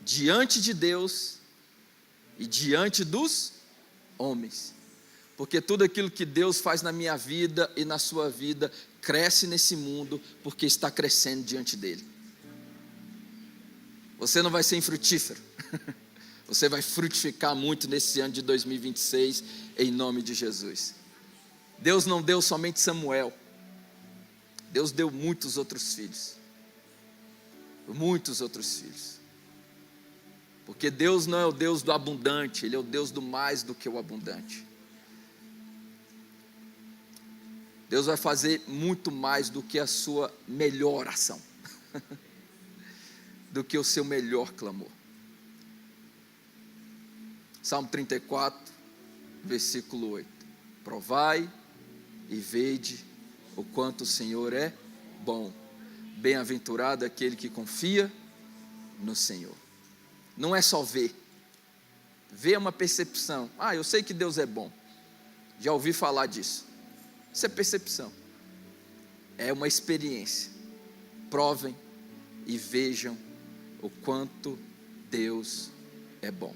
diante de Deus e diante dos homens. Porque tudo aquilo que Deus faz na minha vida e na sua vida cresce nesse mundo porque está crescendo diante dele. Você não vai ser infrutífero. Você vai frutificar muito nesse ano de 2026, em nome de Jesus. Deus não deu somente Samuel. Deus deu muitos outros filhos. Muitos outros filhos. Porque Deus não é o Deus do abundante, Ele é o Deus do mais do que o abundante. Deus vai fazer muito mais do que a sua melhor ação. Do que o seu melhor clamor. Salmo 34, versículo 8. Provai e vede o quanto o Senhor é bom. Bem-aventurado aquele que confia no Senhor. Não é só ver. Ver é uma percepção. Eu sei que Deus é bom. Já ouvi falar disso. Isso é percepção. É uma experiência. Provem e vejam o quanto Deus é bom.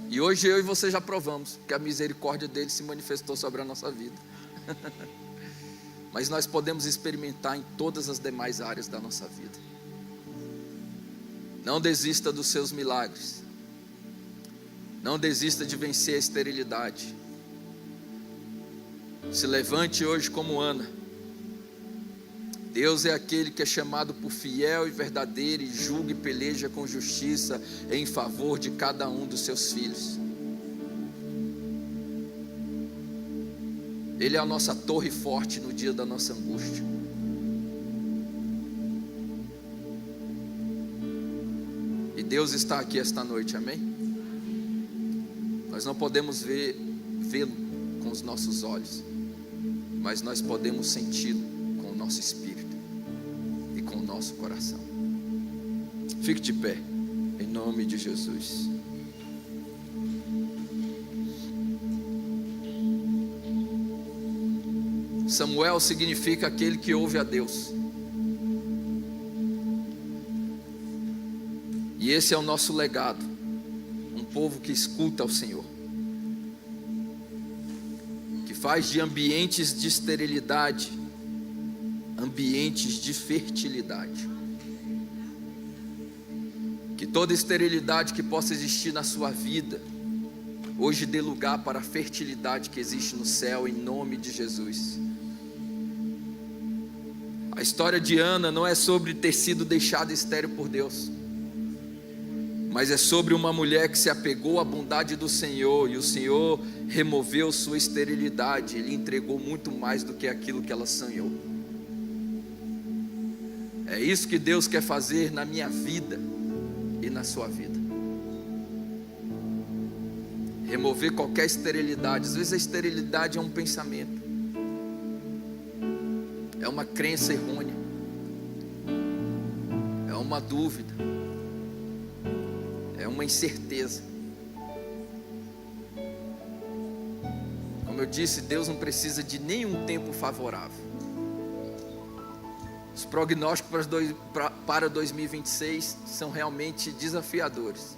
E hoje eu e você já provamos que a misericórdia dele se manifestou sobre a nossa vida. Mas nós podemos experimentar em todas as demais áreas da nossa vida. Não desista dos seus milagres. Não desista de vencer a esterilidade. Se levante hoje como Ana. Deus é aquele que é chamado por fiel e verdadeiro e julga e peleja com justiça em favor de cada um dos seus filhos. Ele é a nossa torre forte no dia da nossa angústia. E Deus está aqui esta noite, amém? Nós não podemos vê-lo com os nossos olhos, mas nós podemos senti-lo com o nosso espírito e com o nosso coração. Fique de pé, em nome de Jesus. Samuel significa aquele que ouve a Deus. E esse é o nosso legado, um povo que escuta ao Senhor, que faz de ambientes de esterilidade ambientes de fertilidade. Que toda esterilidade que possa existir na sua vida hoje dê lugar para a fertilidade que existe no céu, em nome de Jesus. A história de Ana não é sobre ter sido deixada estéril por Deus, mas é sobre uma mulher que se apegou à bondade do Senhor, e o Senhor removeu sua esterilidade. Ele entregou muito mais do que aquilo que ela sonhou. É isso que Deus quer fazer na minha vida e na sua vida. Remover qualquer esterilidade. Às vezes a esterilidade é um pensamento, é uma crença errônea, é uma dúvida, é uma incerteza. Como eu disse, Deus não precisa de nenhum tempo favorável. Os prognósticos para 2026 são realmente desafiadores.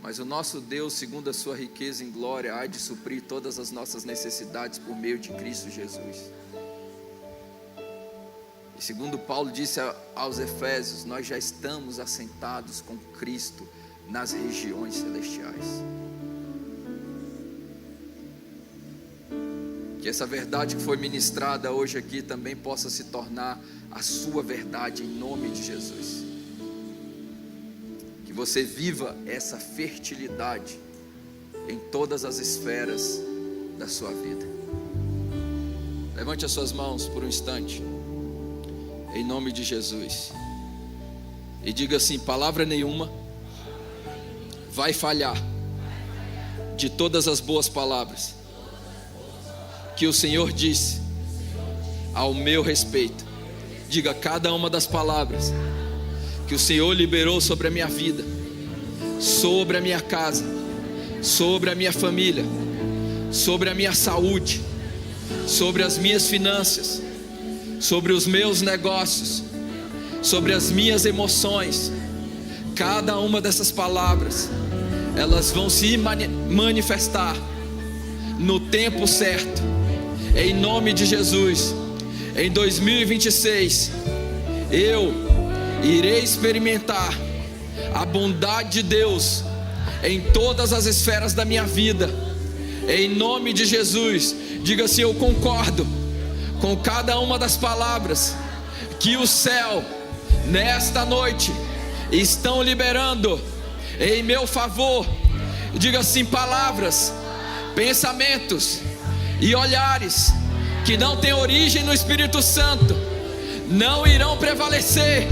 Mas o nosso Deus, segundo a sua riqueza em glória, há de suprir todas as nossas necessidades por meio de Cristo Jesus. E segundo Paulo disse aos Efésios, nós já estamos assentados com Cristo nas regiões celestiais. Que essa verdade que foi ministrada hoje aqui também possa se tornar a sua verdade em nome de Jesus. Que você viva essa fertilidade em todas as esferas da sua vida. Levante as suas mãos por um instante, em nome de Jesus, e diga assim: palavra nenhuma vai falhar de todas as boas palavras que o Senhor disse ao meu respeito. Diga cada uma das palavras que o Senhor liberou sobre a minha vida, sobre a minha casa, sobre a minha família, sobre a minha saúde, sobre as minhas finanças, sobre os meus negócios, sobre as minhas emoções. Cada uma dessas palavras, elas vão se manifestar no tempo certo, em nome de Jesus. Em 2026, eu irei experimentar a bondade de Deus em todas as esferas da minha vida, em nome de Jesus. Diga assim: eu concordo com cada uma das palavras que o céu, nesta noite, estão liberando em meu favor. Diga assim: palavras, pensamentos e olhares que não têm origem no Espírito Santo não irão prevalecer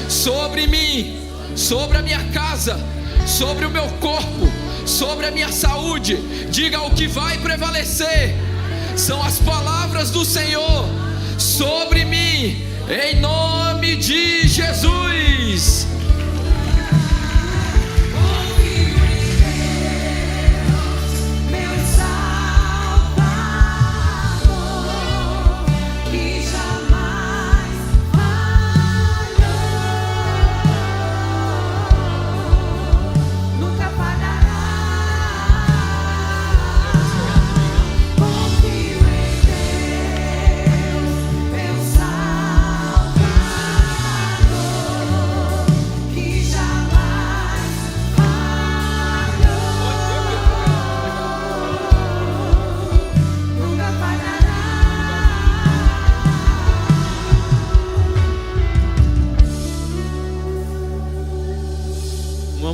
sobre mim, sobre a minha casa, sobre o meu corpo, sobre a minha saúde. Diga: o que vai prevalecer são as palavras do Senhor sobre mim, em nome de Jesus.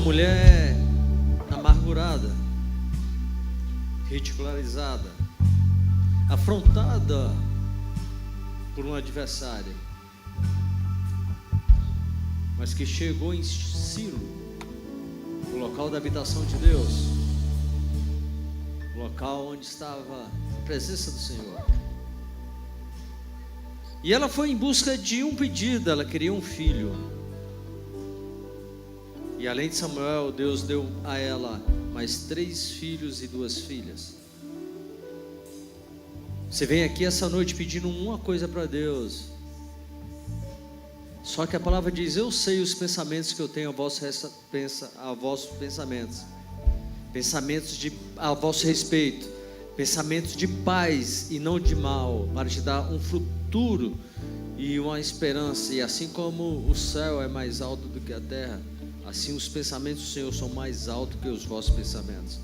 Mulher amargurada, ridicularizada, afrontada por um adversário, mas que chegou em Silo, o local da habitação de Deus, o local onde estava a presença do Senhor. E ela foi em busca de um pedido, ela queria um filho. E além de Samuel, Deus deu a ela mais 3 filhos e 2 filhas. Você vem aqui essa noite pedindo uma coisa para Deus. Só que a palavra diz: eu sei os pensamentos que eu tenho a vossos pensamentos. Pensamentos a vosso respeito. Pensamentos de paz e não de mal, para te dar um futuro e uma esperança. E assim como o céu é mais alto do que a terra, assim os pensamentos do Senhor são mais altos que os vossos pensamentos.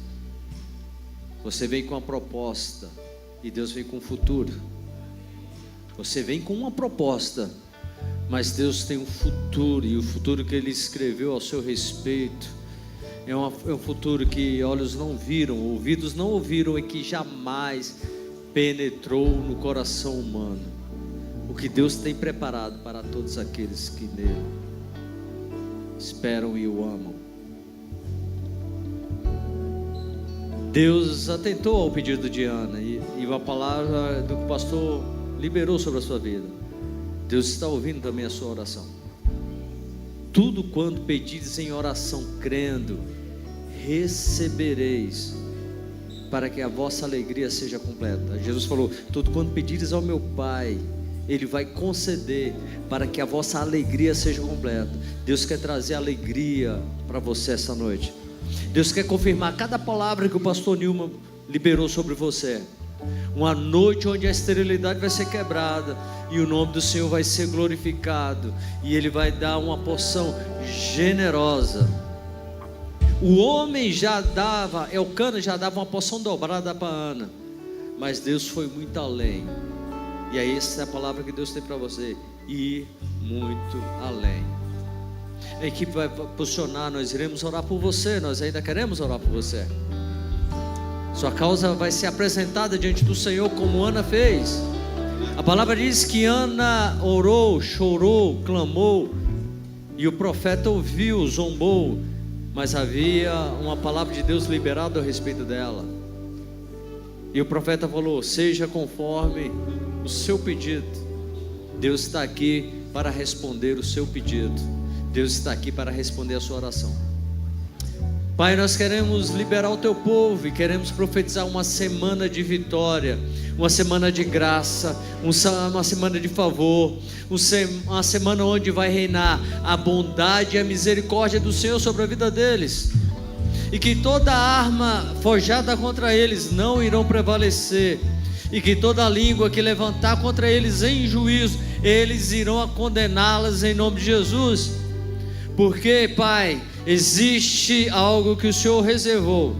Você vem com uma proposta e Deus vem com um futuro. Você vem com uma proposta, mas Deus tem um futuro, e o futuro que Ele escreveu ao seu respeito é um futuro que olhos não viram, ouvidos não ouviram e que jamais penetrou no coração humano. O que Deus tem preparado para todos aqueles que nele esperam e o amam. Deus atentou ao pedido de Ana e a palavra do que o pastor liberou sobre a sua vida. Deus está ouvindo também a sua oração. Tudo quanto pedires em oração, crendo, recebereis, para que a vossa alegria seja completa. Jesus falou: tudo quanto pedires ao meu Pai, Ele vai conceder para que a vossa alegria seja completa. Deus quer trazer alegria para você essa noite. Deus quer confirmar cada palavra que o pastor Nilman liberou sobre você. Uma noite onde a esterilidade vai ser quebrada e o nome do Senhor vai ser glorificado, e Ele vai dar uma porção generosa. O homem já dava, Elcana já dava uma porção dobrada para Ana, mas Deus foi muito além. E aí essa é a palavra que Deus tem para você: ir muito além. A equipe vai posicionar, nós iremos orar por você, nós ainda queremos orar por você. Sua causa vai ser apresentada diante do Senhor como Ana fez. A palavra diz que Ana orou, chorou, clamou, e o profeta ouviu, zombou, mas havia uma palavra de Deus liberada a respeito dela. E o profeta falou: seja conforme o seu pedido. Deus está aqui para responder o seu pedido. Deus está aqui para responder a sua oração. Pai, nós queremos liberar o teu povo e queremos profetizar uma semana de vitória, uma semana de graça, uma semana de favor, uma semana onde vai reinar a bondade e a misericórdia do Senhor sobre a vida deles, e que toda arma forjada contra eles não irão prevalecer, e que toda língua que levantar contra eles em juízo, eles irão condená-las em nome de Jesus. Porque, Pai, existe algo que o Senhor reservou,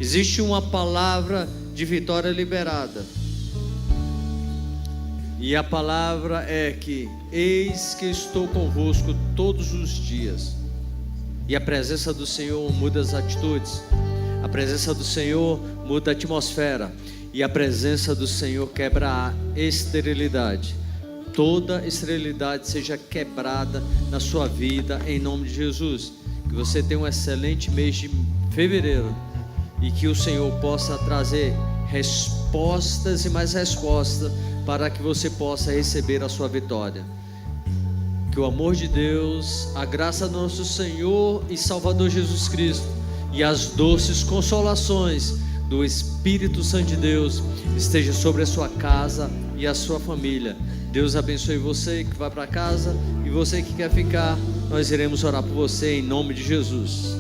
existe uma palavra de vitória liberada, e a palavra é que: eis que estou convosco todos os dias. E a presença do Senhor muda as atitudes, a presença do Senhor muda a atmosfera, e a presença do Senhor quebra a esterilidade. Toda esterilidade seja quebrada na sua vida em nome de Jesus. Que você tenha um excelente mês de fevereiro, e que o Senhor possa trazer respostas e mais respostas para que você possa receber a sua vitória. Que o amor de Deus, a graça do nosso Senhor e Salvador Jesus Cristo e as doces consolações do Espírito Santo de Deus esteja sobre a sua casa e a sua família. Deus abençoe você que vai para casa, e você que quer ficar, nós iremos orar por você em nome de Jesus.